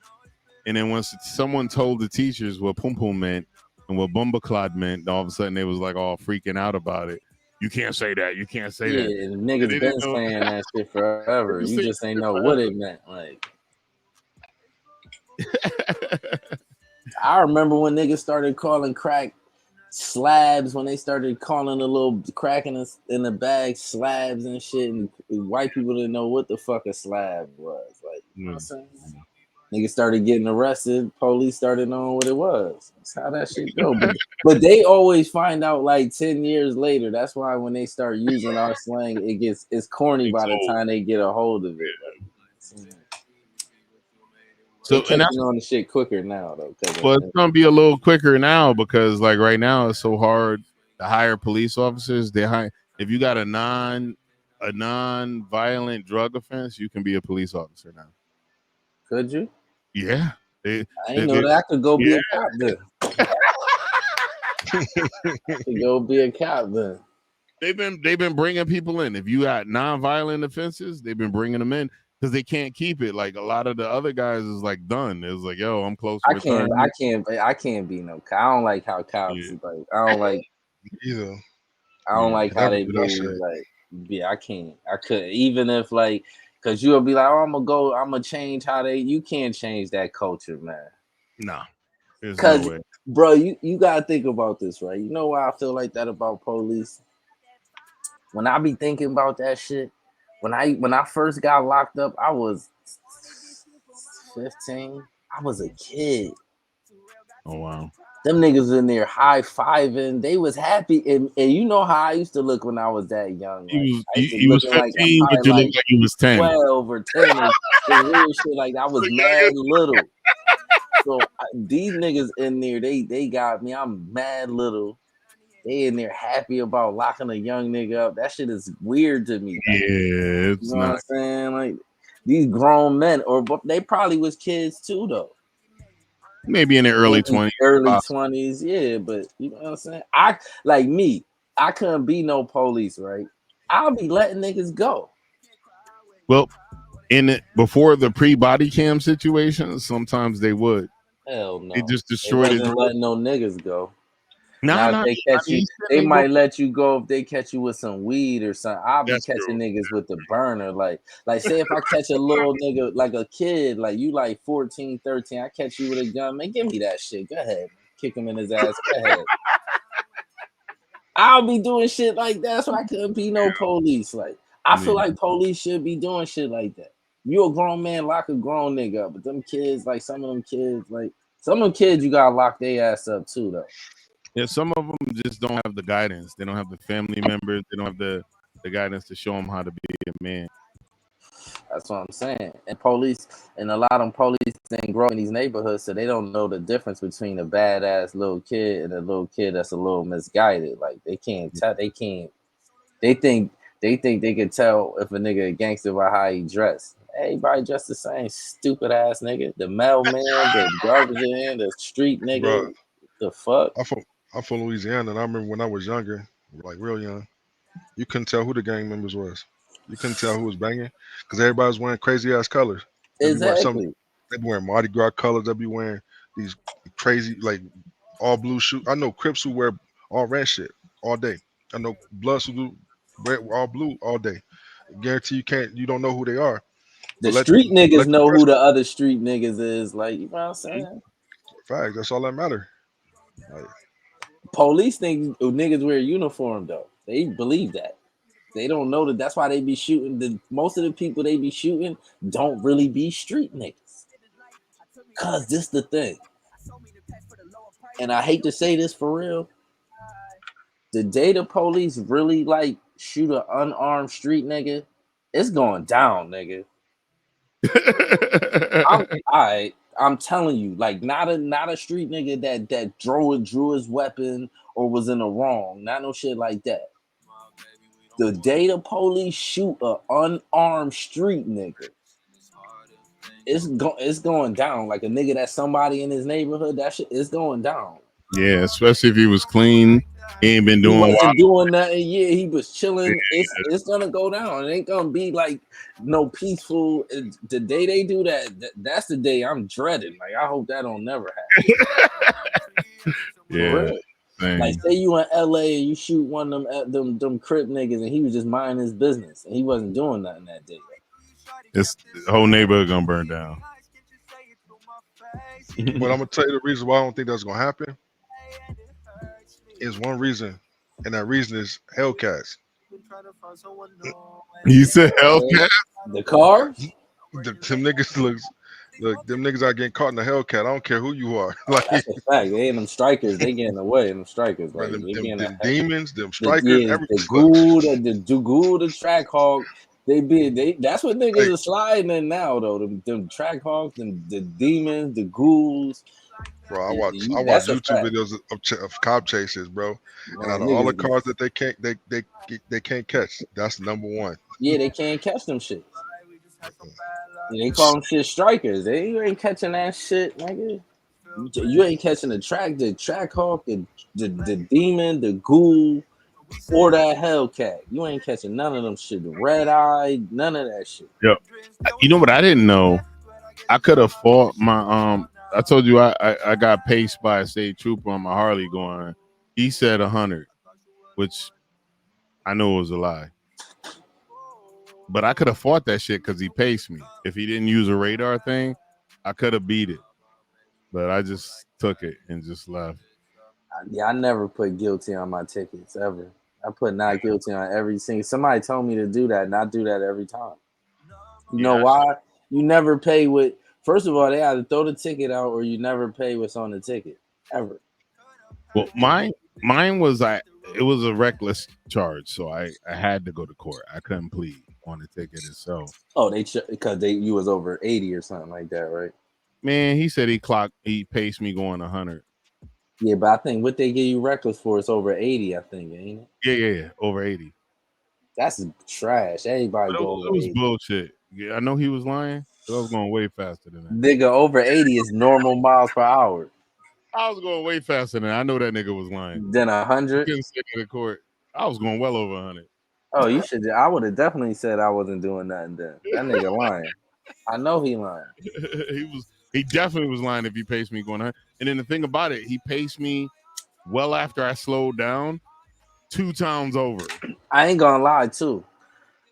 and then once someone told the teachers what "pum pum" meant and what "bomba clot" meant, all of a sudden they was like all freaking out about it. You can't say that. You can't say that. Yeah, niggas been saying that shit forever. You just ain't know what it meant. Like, I remember when niggas started calling crack slabs, when they started calling a little crack in the bag slabs and shit, and white people didn't know what the fuck a slab was. Like, you know what I'm saying? Niggas started getting arrested. Police started knowing what it was. That's how that shit go. But they always find out like 10 years later. That's why when they start using our slang, it's corny by the time they get a hold of it. Like, so catching on the shit quicker now though. Well, it's gonna be a little quicker now because like right now it's so hard to hire police officers. If you got a non-violent drug offense, you can be a police officer now. Could you? Yeah. I didn't know that. I could go be a cop then. I could go be a cop then. They've been bringing people in. If you got non-violent offenses, they've been bringing them in because they can't keep it. Like a lot of the other guys is like done. It's like, yo, I'm close to retirement. I can't be no cop. I don't like how cops like. I don't like either. I don't like how they move. Like, yeah, I can't. I couldn't. Even if like, cause you'll be like, oh, I'm gonna change how they. You can't change that culture, man. No. Cause, no way. Bro, you gotta think about this, right? You know why I feel like that about police? When I be thinking about that shit, when I first got locked up, I was 15. I was a kid. Oh wow. Them niggas in there high-fiving. They was happy. And you know how I used to look when I was that young. Like, he was 15, but you look like he was 10. 12 or 10 or weird shit. Like, I was mad little. So these niggas in there, they got me. I'm mad little. They in there happy about locking a young nigga up. That shit is weird to me. Yeah, it's you know what I'm saying? Like, these grown men, or they probably was kids too, though. Maybe in the early 20s. Early 20s, yeah. But you know what I'm saying? I couldn't be no police, right? I'll be letting niggas go. Well, before the pre-body cam situation, sometimes they would. Hell no. It just destroyed it. Letting no niggas go. Nah, they catch you, they might let you go if they catch you with some weed or something. I'll be catching niggas with the burner. Like say if I catch a little nigga, like a kid, like you like 14, 13, I catch you with a gun, man, give me that shit. Go ahead. Kick him in his ass. Go ahead. I'll be doing shit like that, so I couldn't be no police. Like, I feel like police should be doing shit like that. You a grown man, lock a grown nigga up. But them kids, like some of them kids, you gotta lock their ass up too, though. Yeah, some of them just don't have the guidance. They don't have the family members. They don't have the guidance to show them how to be a man. That's what I'm saying. And police, and a lot of them police didn't grow in these neighborhoods, so they don't know the difference between a badass little kid and a little kid that's a little misguided. Like, they can't tell. They think They think they can tell if a nigga a gangster by how he dressed. Everybody dressed the same, stupid ass nigga. The mailman, the garbage man, the street nigga. Bro, The fuck? I'm from Louisiana, and I remember when I was younger, like real young, you couldn't tell who the gang members was. You couldn't tell who was banging because everybody was wearing crazy ass colors. They be wearing Exactly. They be wearing Mardi Gras colors. They be wearing these crazy like all blue shoes. I know Crips who wear all red shit all day. I know Bloods who do wear all blue all day. Guarantee you don't know who they are. The But street niggas let the know who the person other street niggas is. Like, you know what I'm saying? facts. That's all that matter. Like, Police think niggas wear a uniform though. They believe that. They don't know that. That's why they be shooting. Most of the people they be shooting don't really be street niggas. Cause this the thing. And I hate to say this for real. The day the police really like shoot an unarmed street nigga, it's going down, nigga. I'm telling you, like not a street nigga that drew his weapon or was in the wrong. Not no shit like that. The day the police shoot an unarmed street nigga, it's going down. Like a nigga that's somebody in his neighborhood, that shit is going down. Yeah, especially if he was clean. He ain't been doing nothing. Yeah, he was chilling. Yeah. It's gonna go down. It ain't gonna be like no peaceful. The day they do that's the day I'm dreading. Like I hope that don't never happen. Yeah. Like say you in LA and you shoot one of them Crip niggas and he was just minding his business and he wasn't doing nothing that day. The whole neighborhood gonna burn down. But I'm gonna tell you the reason why I don't think that's gonna happen. Is one reason, and that reason is Hellcats. You said Hellcat? The cars? Them niggas look, them niggas are getting caught in the Hellcat. I don't care who you are. Like that's a fact. They ain't them strikers. They getting away. Them strikers. Like them demons, them strikers. The ghoul, the track hog. They. That's what niggas are sliding in now though. Them track hogs, the demons, the ghouls. Bro, I watch YouTube videos of cop chases, bro. And out of all the cars that they can't catch, that's number one. Yeah, they can't catch them shit. They call them shit strikers. You ain't catching that shit, nigga. You ain't catching the track hawk, the demon, the ghoul, or that Hellcat. You ain't catching none of them shit. The red eye, none of that shit. Yep. You know what I didn't know? I could have fought my I told you I got paced by a state trooper on my Harley going. He said 100, which I know was a lie. But I could have fought that shit because he paced me. If he didn't use a radar thing, I could have beat it. But I just took it and just left. Yeah, I never put guilty on my tickets ever. I put not guilty on every single. Somebody told me to do that, and I do that every time. You know why? You never pay with. First of all, they either throw the ticket out or you never pay what's on the ticket ever. Well, mine was it was a reckless charge, so I had to go to court. I couldn't plead on the ticket itself. Oh, because you was over 80 or something like that, right? Man, he said he paced me going 100. Yeah, but I think what they give you reckless for is over 80, I think, ain't it? Yeah, over 80. That's trash. Everybody go over 80. It was bullshit. Yeah, I know he was lying. I was going way faster than that. Nigga, over 80 is normal miles per hour. I was going way faster than that. I know that nigga was lying. Then 100? Couldn't say to the court. I was going well over 100. Oh, you should. I would have definitely said I wasn't doing nothing then. That nigga lying. I know he lying. He definitely was lying if he paced me going 100. And then the thing about it, he paced me well after I slowed down 2 times over. I ain't gonna lie too.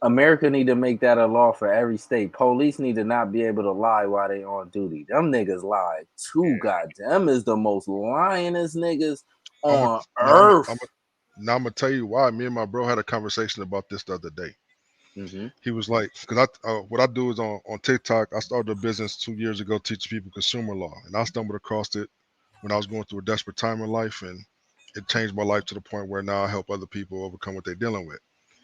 America need to make that a law for every state. Police need to not be able to lie while they on duty. Them niggas lie too. Goddamn, is the most lyingest niggas on earth. Now I'm gonna tell you why. Me and my bro had a conversation about this the other day. Mm-hmm. He was like, because what I do is on TikTok. I started a business 2 years ago teaching people consumer law, and I stumbled across it when I was going through a desperate time in life, and it changed my life to the point where now I help other people overcome what they're dealing with.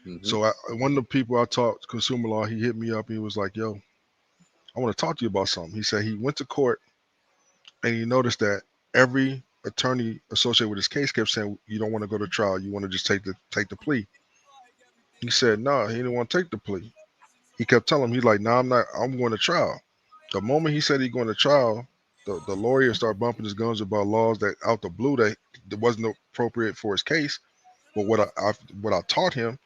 Mm-hmm. So one of the people I taught consumer law, he hit me up. He was like, "Yo, I want to talk to you about something." He said he went to court and he noticed that every attorney associated with his case kept saying, "You don't want to go to trial. You want to just take the plea." He said, no, he didn't want to take the plea. He kept telling him, he's like, no, I'm going to trial. The moment he said he's going to trial, the lawyer started bumping his guns about laws that out the blue that wasn't appropriate for his case. But what I taught him,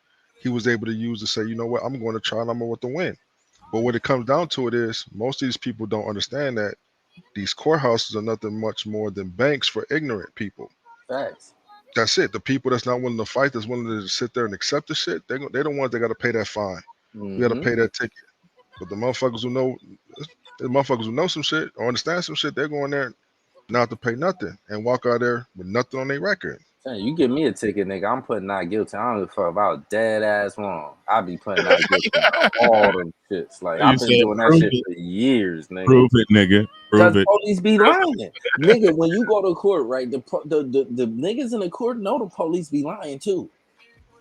he was able to use to say, you know what, I'm going to try and I'm going to win. But what it comes down to it is most of these people don't understand that these courthouses are nothing much more than banks for ignorant people. Facts. That's it. The people that's not willing to fight, that's willing to sit there and accept the shit, they're the ones that got to pay that fine. We got to pay that ticket. But the motherfuckers who know some shit or understand some shit, they're going there not to pay nothing and walk out there with nothing on their record. You give me a ticket, nigga, I'm putting not guilty. I don't give a fuck about dead ass wrong. I be putting not guilty on all them shits. Like I've been doing that shit for years, nigga. Prove it, nigga. Prove it. Police be lying, nigga. When you go to court, right? The niggas in the court know the police be lying too.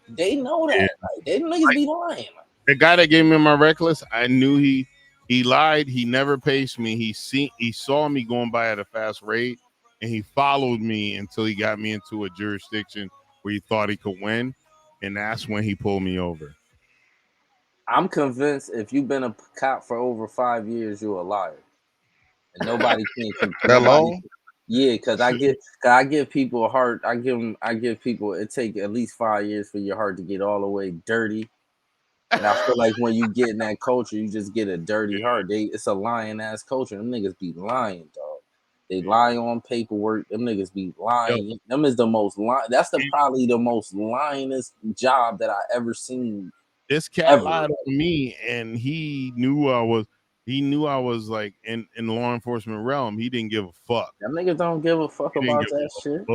They know that. Like, they niggas be lying. The guy that gave me my reckless, I knew he lied. He never paced me. He saw me going by at a fast rate, and he followed me until he got me into a jurisdiction where he thought he could win, and that's when he pulled me over. I'm convinced if you've been a cop for over 5 years, you're a liar, and nobody can that long. Yeah, because I give people a heart. I give people it take at least 5 years for your heart to get all the way dirty. And I feel like when you get in that culture, you just get a dirty heart. It's a lying ass culture. Them niggas be lying, dog. They lie on paperwork. Them niggas be lying. Yep. Them is the most lying. That's probably the most lyingest job that I ever seen. This cat lied on me, and he knew I was like in the law enforcement realm. He didn't give a fuck. Them niggas don't give a fuck about that shit.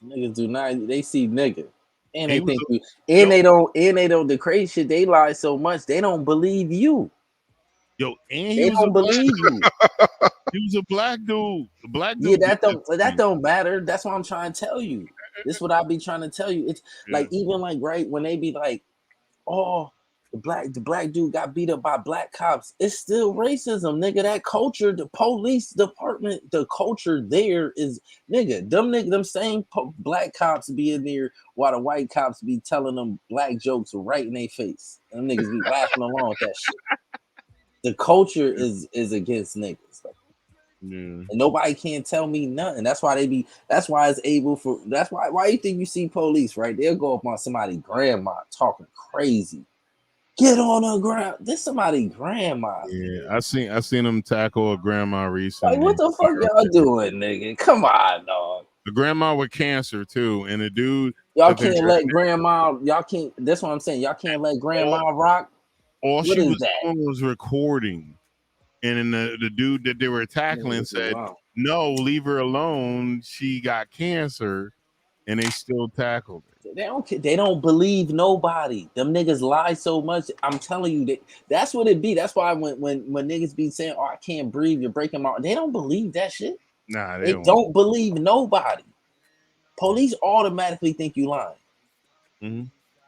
Niggas do not. They see nigga. And they think you, and they don't, the crazy shit, they lie so much, they don't believe you. Yo, and they don't believe you. He was a black dude. Yeah, that don't matter. That's what I'm trying to tell you. This is what I be trying to tell you. It's like, even like, right, when they be like, oh, the black dude got beat up by black cops. It's still racism, nigga. That culture, the police department, the culture there is, nigga. Them same black cops be in there while the white cops be telling them black jokes right in their face. Them niggas be laughing along with that shit. The culture is against niggas. Like, and nobody can tell me nothing. That's why why you think you see police, right? They'll go up on somebody's grandma talking crazy. Get on the ground. This somebody grandma. Yeah, I seen him tackle a grandma recently. Like, what the fuck y'all doing, nigga? Come on, dog. The grandma with cancer too, and the dude. Y'all can't let grandma. Y'all can't. That's what I'm saying. Y'all can't let grandma rock. All she was doing was recording, and then the dude that they were tackling said, "No, leave her alone. She got cancer," and they still tackled her. They don't believe nobody. Them niggas lie so much. I'm telling you, that's what it be. That's why when niggas be saying, "Oh, I can't breathe," you're breaking my heart. They don't believe that shit. Nah, they don't believe nobody. Police automatically think you lying. Mm-hmm.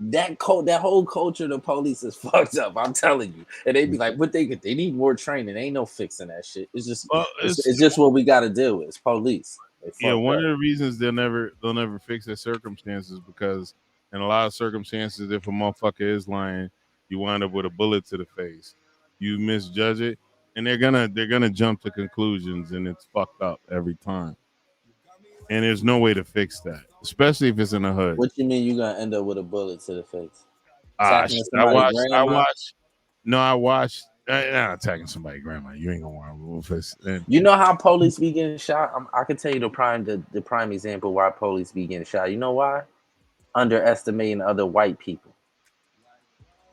That whole culture of the police is fucked up. I'm telling you, and they be like, "What they need more training. Ain't no fixing that shit. It's just it's just what we got to deal with. It's police." Yeah, one of the reasons they'll never fix their circumstances, because in a lot of circumstances, if a motherfucker is lying, you wind up with a bullet to the face. You misjudge it, and they're gonna jump to conclusions, and it's fucked up every time. And there's no way to fix that, especially if it's in the hood. What you mean you gonna end up with a bullet to the face? I watched. Attacking somebody, grandma. You ain't gonna want to face. You know how police be getting shot? I can tell you the prime example why police be getting shot. You know why? Underestimating other white people.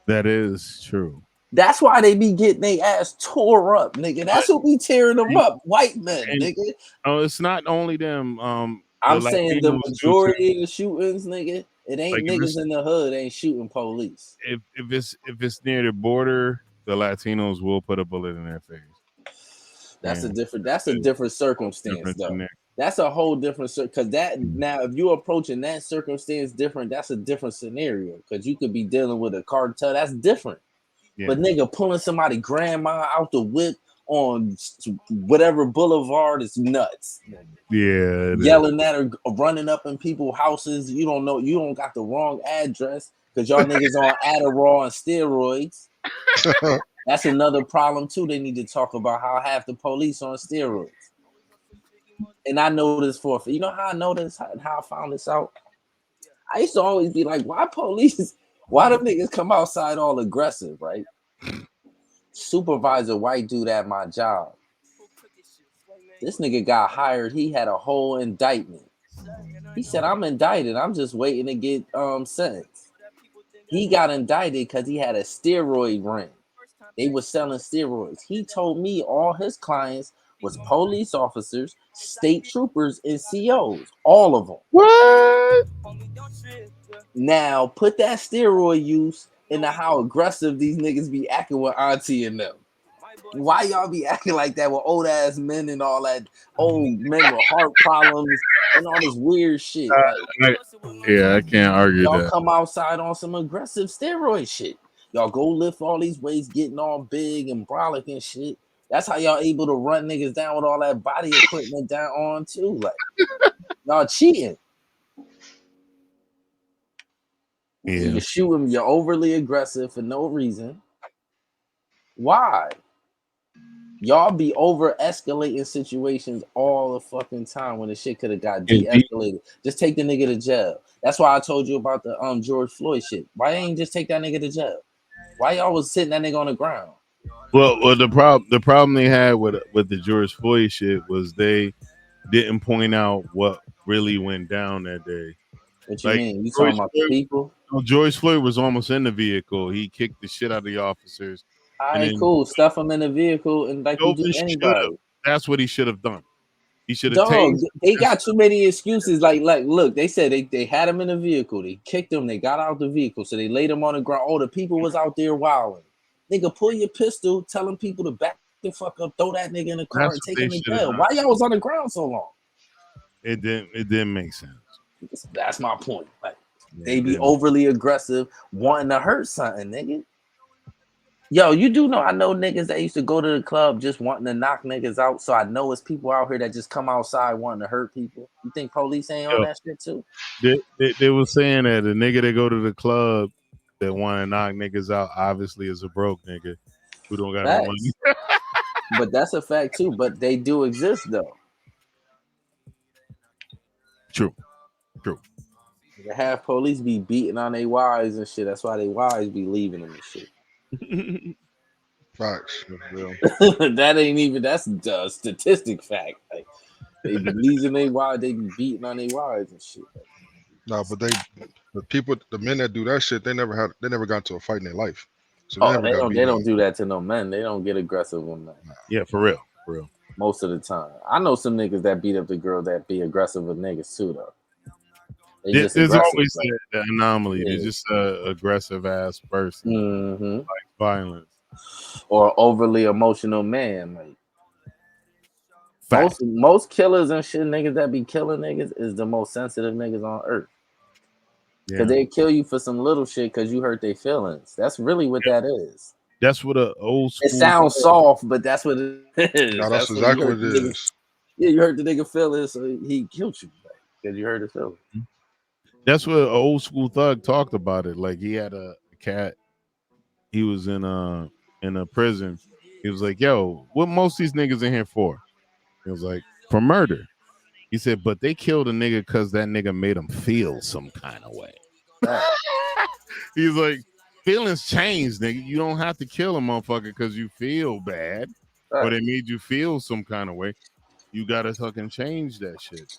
That is true. That's why they be getting their ass tore up, nigga. That's who be tearing them up. White men, nigga. Oh, it's not only them. I'm saying the majority of the shootings, nigga. It ain't like niggas in the hood ain't shooting police. If it's near the border, the Latinos will put a bullet in their face. That's a different circumstance, though. That's a whole different because now if you're approaching that circumstance different, that's a different scenario. Because you could be dealing with a cartel, that's different. Yeah. But nigga, pulling somebody grandma out the whip on whatever boulevard is nuts. Yeah, yelling at her, running up in people's houses. You don't know, you don't got the wrong address. because y'all niggas on Adderall and steroids. That's another problem too. They need to talk about how half the police on steroids. And I know this for you know how I know this, how I found this out. I used to always be like, why them niggas come outside all aggressive, right? Supervisor, white dude at my job. This nigga got hired. He had a whole indictment. He said, I'm indicted. I'm just waiting to get sentenced. He got indicted because he had a steroid ring. They were selling steroids. He told me all his clients was police officers, state troopers, and COs. All of them. What? Now, put that steroid use into how aggressive these niggas be acting with Auntie and them. Why y'all be acting like that with old ass men and all that, old men with heart problems and all this weird shit? I can't argue y'all that. Come outside on some aggressive steroid shit. Y'all go lift all these weights, getting all big and brolic and shit. That's how y'all able to run niggas down with all that body equipment down on too. Like y'all cheating. Yeah. You shoot him, you're overly aggressive for no reason. Why? Y'all be over escalating situations all the fucking time when the shit could have got de-escalated. Just take the nigga to jail. That's why I told you about the George Floyd shit. Why ain't just take that nigga to jail? Why y'all was sitting that nigga on the ground? Well, the problem they had with the George Floyd shit was they didn't point out what really went down that day. What you mean? You talking about the people? George Floyd was almost in the vehicle. He kicked the shit out of the officers. All right, cool. Stuff him in the vehicle and like you do anybody. That's what he should have done. He should have tased. They got too many excuses. Like, look, they said they had him in the vehicle. They kicked him. They got out the vehicle. So they laid him on the ground. Oh, the people was out there wilding. Nigga, pull your pistol, telling people to back the fuck up, throw that nigga in the car and take him to jail. Why y'all was on the ground so long? It didn't make sense. That's my point. Like, they be overly aggressive, wanting to hurt something, nigga. Yo, you do know I know niggas that used to go to the club just wanting to knock niggas out. So I know it's people out here that just come outside wanting to hurt people. You think police ain't on that shit too? They were saying that the nigga that go to the club that want to knock niggas out obviously is a broke nigga who don't got no money. But that's a fact too. But they do exist though. True. The half police be beating on their wives and shit. That's why they wives be leaving them and shit. Facts. That ain't even. That's a statistic fact. Like, they be losing their wives. They be beating on their wives and shit. No, but the men that do that shit, they never got into a fight in their life. So they don't do that to no men. They don't get aggressive with men. Yeah, for real. Most of the time, I know some niggas that beat up the girl that be aggressive with niggas too, though. There's always the anomaly. They're just an aggressive ass person, like violence, or overly emotional man. Like most killers and shit, niggas that be killing niggas is the most sensitive niggas on earth. Because they kill you for some little shit because you hurt their feelings. That's really what that is. That's what an old school. It sounds soft, but that's what it is. No, that's exactly what it is. Yeah, you hurt the nigga feelings, so he killed you because you hurt his feelings. That's what an old school thug talked about it. Like he had a cat. He was in a prison. He was like, "Yo, what most of these niggas in here for?" He was like, "For murder." He said, "But they killed a nigga because that nigga made them feel some kind of way." He's like, "Feelings change, nigga. You don't have to kill a motherfucker because you feel bad, but it made you feel some kind of way. You gotta fucking change that shit."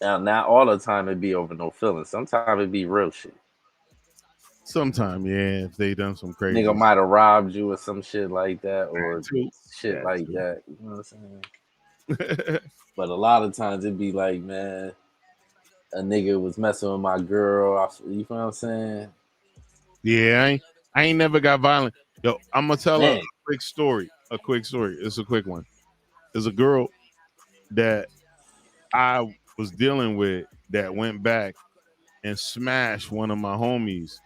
Now, not all the time it be over no feelings. Sometimes it be real shit. Sometimes, yeah, if they done some crazy nigga might have robbed you or some shit like that, or shit like too. that. You know what I'm saying? But a lot of times it be like, man, a nigga was messing with my girl. You know what I'm saying? Yeah, I ain't never got violent. Yo, I'm gonna tell a quick story. It's a quick one. There's a girl that I was dealing with that went back and smashed one of my homies.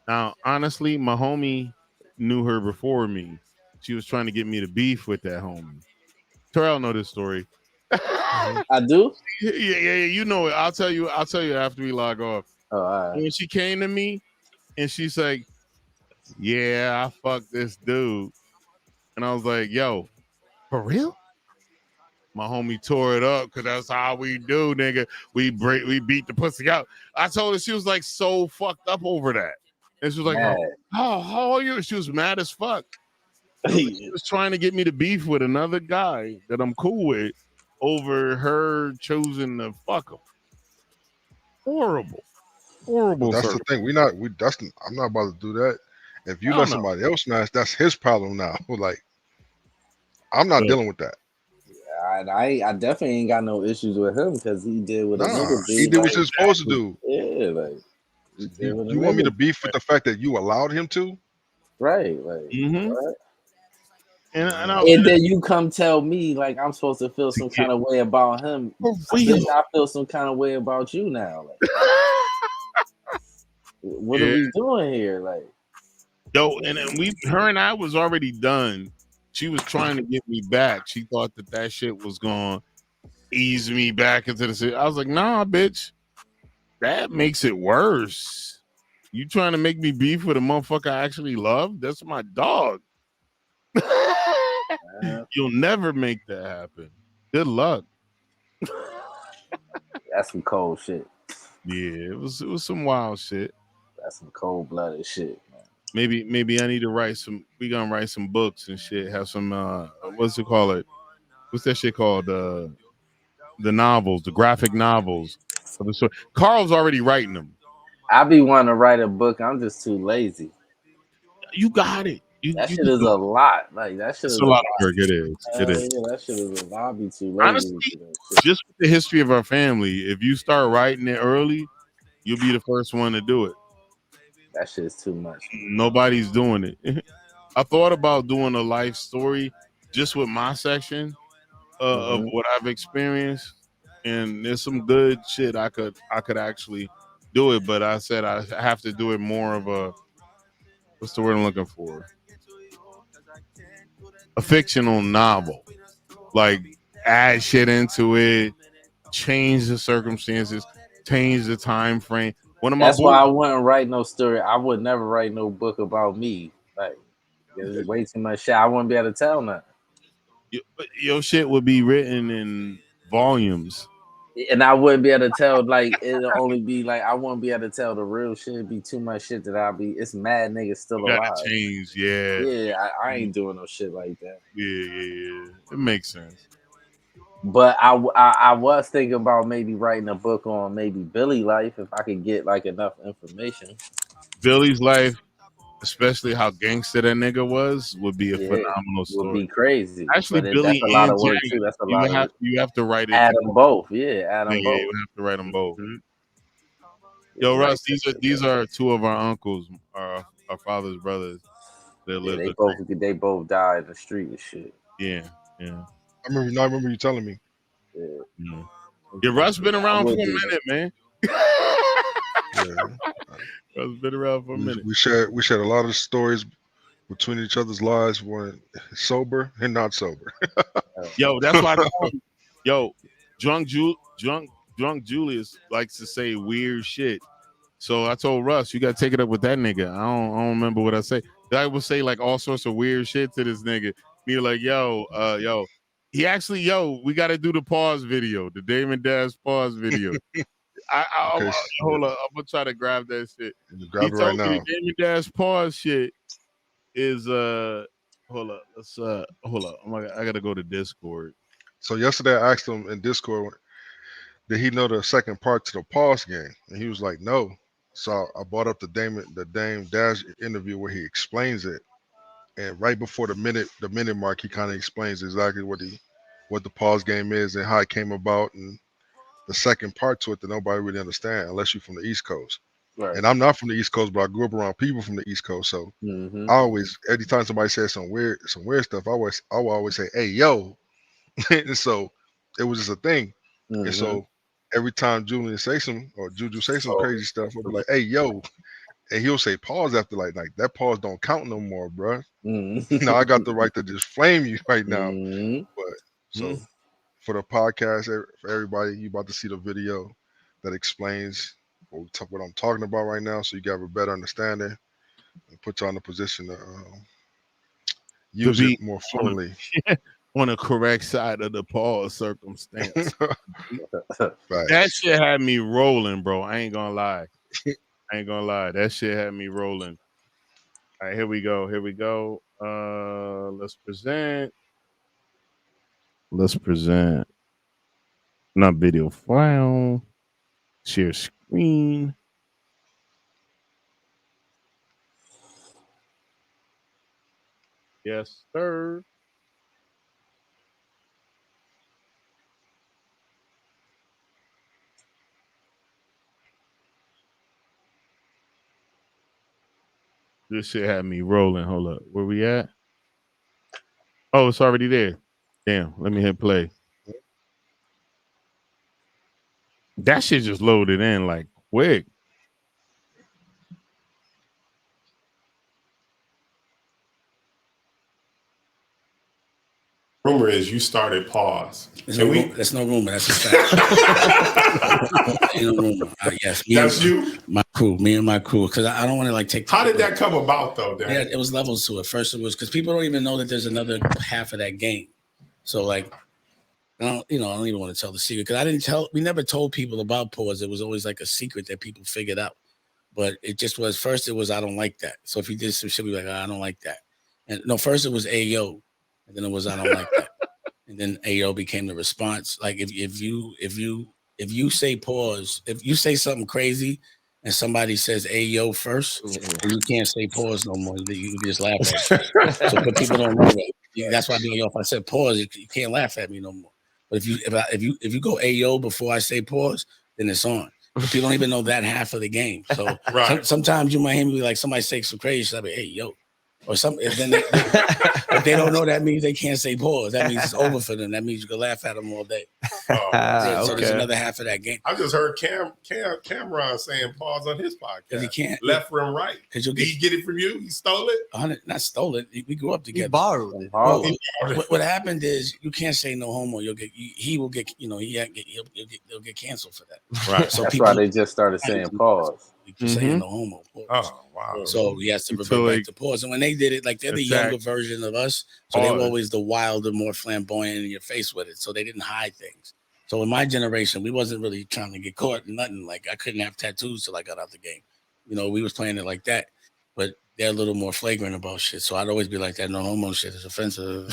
Now, honestly, my homie knew her before me. She was trying to get me to beef with that homie. Terrell know this story. I do? Yeah, you know it. I'll tell you after we log off. Oh, all right. When she came to me, And she's like, yeah, I fucked this dude. And I was like, yo, for real? My homie tore it up because that's how we do, nigga. We beat the pussy out. I told her, she was like so fucked up over that. And she was like, how are you? She was mad as fuck. She was trying to get me to beef with another guy that I'm cool with over her choosing to fuck him. Horrible. But that's the thing. I'm not about to do that. If you let somebody else smash, that's his problem now. Like, I'm not dealing with that. I definitely ain't got no issues with him because he did what a nigga do. He did what he's supposed to do. Yeah, like you want me to beef with the fact that you allowed him to? Right, like. Right? And then you come tell me like I'm supposed to feel some kind of way about him. Bitch, I feel some kind of way about you now. Like, what are we doing here? Like, yo, and then her and I was already done. She was trying to get me back. She thought that shit was gonna ease me back into the city. I was like, nah, bitch, that makes it worse. You trying to make me beef with a motherfucker I actually love? That's my dog. You'll never make that happen. Good luck. That's some cold shit. Yeah, it was some wild shit. That's some cold-blooded shit, man. Maybe I need to write some. We gonna write some books and shit. Have some. What's it called? What's that shit called? The novels, the graphic novels. Of the story. Carl's already writing them. I be wanting to write a book. I'm just too lazy. You got it. That shit is a lot. Like that shit is a lot of work. It is. It is. Yeah, that shit is a lot. I'll be too lazy. Honestly, just with the history of our family, if you start writing it early, you'll be the first one to do it. That shit is too much. Nobody's doing it. I thought about doing a life story just with my section of what I've experienced, and there's some good shit I could actually do it, but I said I have to do it more of a, what's the word I'm looking for? A fictional novel. Like add shit into it, change the circumstances, change the time frame. That's why I wouldn't write no story. I would never write no book about me. Like there's way too much shit. I wouldn't be able to tell nothing. Your shit would be written in volumes. And I wouldn't be able to tell, like, it'll only be like I wouldn't be able to tell the real shit. It'd be too much shit that it's mad niggas still alive. Change, yeah. Yeah, I ain't doing no shit like that. Yeah. It makes sense. But I was thinking about maybe writing a book on maybe Billy life if I could get like enough information. Billy's life, especially how gangster that nigga was, would be a phenomenal story. Would be crazy. Actually, Billy that's a lot of work too. That's a lot of you have to write it. Add them both. Yeah, add them both. You have to write them both. Yo, Russ, these are two of our uncles, our father's brothers. They both died in the street and shit. Yeah. I remember you telling me. Yeah, Russ been around for a minute, man. Russ been around for a minute. We shared a lot of stories between each other's lives, when sober and not sober. Yo, that's why I call him. Yo, drunk Julius likes to say weird shit. So I told Russ, you gotta take it up with that nigga. I don't remember what I say. I would say like all sorts of weird shit to this nigga. Be like, yo. He actually, we got to do the pause video, the Damon Dash pause video. Hold up, I'm gonna try to grab that shit. Grab it right now. The Damon Dash pause shit is hold up, I gotta go to Discord. So yesterday I asked him in Discord, did he know the second part to the pause game, and he was like, no. So I brought up the Dame Dash interview where he explains it. And right before the minute mark, he kind of explains exactly what the pause game is and how it came about, and the second part to it that nobody really understands unless you're from the East Coast. Right. And I'm not from the East Coast, but I grew up around people from the East Coast. So I always, every time somebody says some weird stuff, I will always say, "Hey, yo," and so it was just a thing. And so every time Julian say some or Juju say some crazy stuff, I'll be like, "Hey, yo." And he'll say pause after like that pause don't count no more, bro. Now I got the right to just flame you right now. But so for the podcast, for everybody, you about to see the video that explains what I'm talking about right now, so you can have a better understanding and put you in a position to use it more fluently. On the correct side of the pause circumstance. That shit had me rolling, bro. I ain't gonna lie. That shit had me rolling. All right, here we go. Let's present. Not video file. Share screen. Yes, sir. This shit had me rolling. Hold up. Where we at? Oh, it's already there. Damn. Let me hit play. That shit just loaded in like quick. Rumor is you started pause. There's no rumor. That's a fact. Ain't no rumor. Yes, that's you. My crew, me and my crew. Because I don't want to like take. How did that come about though, Dan? Yeah, it was levels to it. First, it was because people don't even know that there's another half of that game. So like, I don't even want to tell the secret because we never told people about pause. It was always like a secret that people figured out. But it just was first. It was I don't like that. So if you did some shit, we like I don't like that. And no, first it was Ayo. And then it was I don't like that, and then Ayo became the response. Like if you say pause, if you say something crazy, and somebody says Ayo first, and you can't say pause no more. You just laugh at it. So but people don't know that. That's why if I said pause, you can't laugh at me no more. But if you go Ayo before I say pause, then it's on. But people don't even know that half of the game. So sometimes you might hear me like somebody say some crazy shit. I'll be, hey yo. Or something. If they don't know, that means they can't say pause. That means it's over for them. That means you can laugh at them all day. So there's another half of that game. I just heard Cameron saying pause on his podcast. He can't left and right. Did he get it from you? He stole it? Not stole it. We grew up together. He borrowed it. What happened is you can't say no homo. He will get he'll get canceled for that. Right. So that's why they just started saying pause. Saying no homo. Pause. Oh wow. So he has to revert back to pause. And when they did it, like they're the younger version of us, so they were always the wilder, more flamboyant in your face with it. So they didn't hide things. So in my generation, we wasn't really trying to get caught in nothing. Like I couldn't have tattoos till I got out the game. We was playing it like that. But they're a little more flagrant about shit. So I'd always be like that no homo shit is offensive.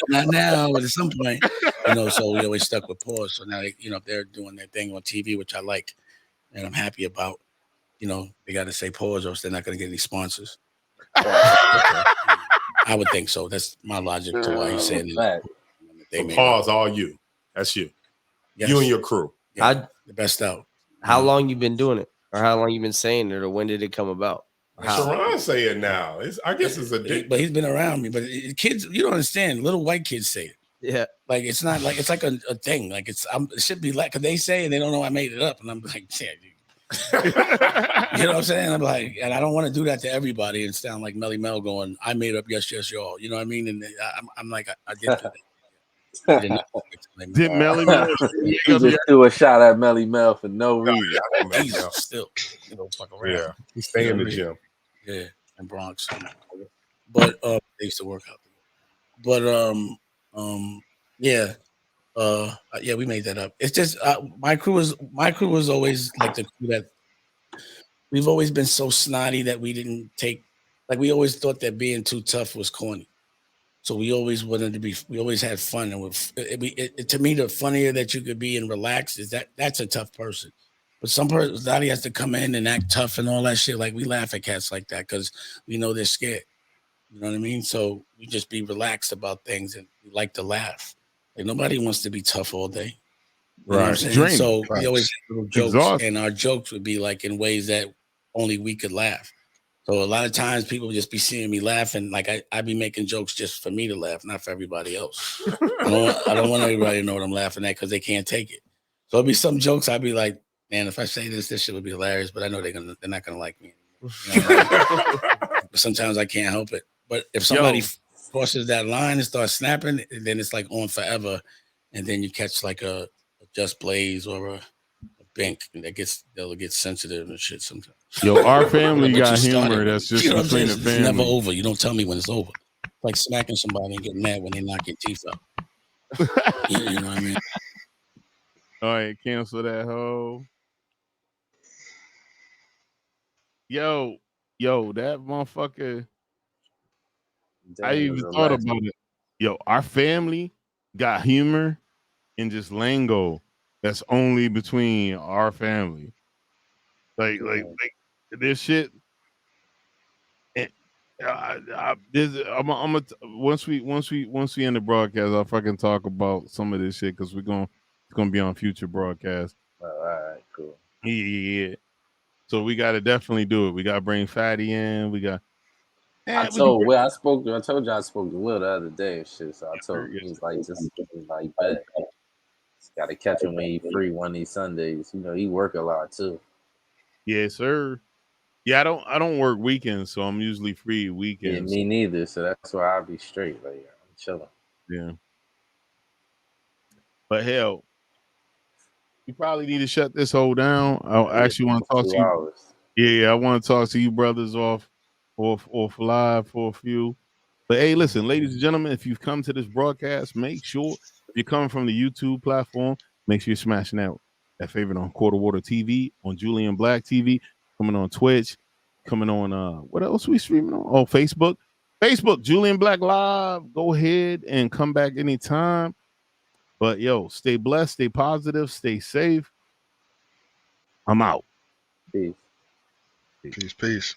Not now, but at some point, so we always stuck with pause. So now they're doing their thing on TV, which I like. And I'm happy about, they got to say pause or else they're not going to get any sponsors. I would think so. That's my logic to why he's saying that. So pause, all you. That's you. Yes. You and your crew. Yeah, the best out. How long you been doing it? Or how long you been saying it? Or when did it come about? Sharon say it now. I guess it's a dick. But he's been around me. But kids, you don't understand. Little white kids say it. Yeah. Like it's not like it's like a thing. Like it should be like, because they say and they don't know I made it up. And I'm like, yeah, dude. You know what I'm saying? I'm like, and I don't want to do that to everybody and sound like Melly Mel going, I made up yes, y'all. You know what I mean? And I'm like, I did that. Did Melly Mel? He just threw a shot at Melly Mel for no reason. Still, fuck around. Yeah, he's staying in the gym. Yeah, in Bronx. But they used to work out there. But yeah, we made that up. It's just my crew was always like the crew that we've always been so snotty that we didn't take, like we always thought that being too tough was corny. So we always wanted to be, we always had fun. And to me, the funnier that you could be and relax is that's a tough person. But somebody has to come in and act tough and all that shit. Like we laugh at cats like that because we know they're scared. You know what I mean? So we just be relaxed about things and we like to laugh. Like nobody wants to be tough all day. You know what I'm saying? So we always have little jokes, and our jokes would be like in ways that only we could laugh. So a lot of times people would just be seeing me laughing. Like I be making jokes just for me to laugh, not for everybody else. I don't want everybody to know what I'm laughing at because they can't take it. So it'll be some jokes I'd be like, man, if I say this shit would be hilarious, but I know they're not gonna like me. You know, but sometimes I can't help it. But if somebody crosses that line and starts snapping, then it's like on forever. And then you catch like a Just Blaze or a bank they'll get sensitive and shit sometimes. Yo, our family But got you started humor with that's it. just You know what I'm between saying? the It's never family. over. You don't tell me when it's over. It's like smacking somebody and getting mad when they knock your teeth out. You know what I mean? All right, cancel that hoe. Yo, that motherfucker. I Dame is even a thought legend. about it. Yo, our family got humor and just lingo that's only between our family. Like this shit. And once we end the broadcast, I'll fucking talk about some of this shit because it's gonna be on future broadcasts. All right, cool. Yeah. So we gotta definitely do it. We gotta bring Fatty in. We got. I told Will, I told you I spoke to Will the other day and shit. So I told him, he's like, bet. Got to catch him when he's free one of these Sundays. You know, he work a lot too. Yes, sir. Yeah, I don't work weekends, so I'm usually free Yeah, weekends. me neither. So that's why I'll be straight. Like, I'm chilling. Yeah. But hell, you probably need to shut this whole down. I actually want to talk to you. Hours. Yeah, I want to talk to you brothers off live for a few. But hey, listen, ladies and gentlemen, if you've come to this broadcast, make sure if you're coming from the YouTube platform, make sure you're smashing out that favorite on Quarter Water TV, on Julian Blaq TV, coming on Twitch, coming on what else we streaming on? Oh, Facebook, Julian Blaq Live. Go ahead and come back anytime. But yo, stay blessed, stay positive, stay safe. I'm out. Peace. Peace.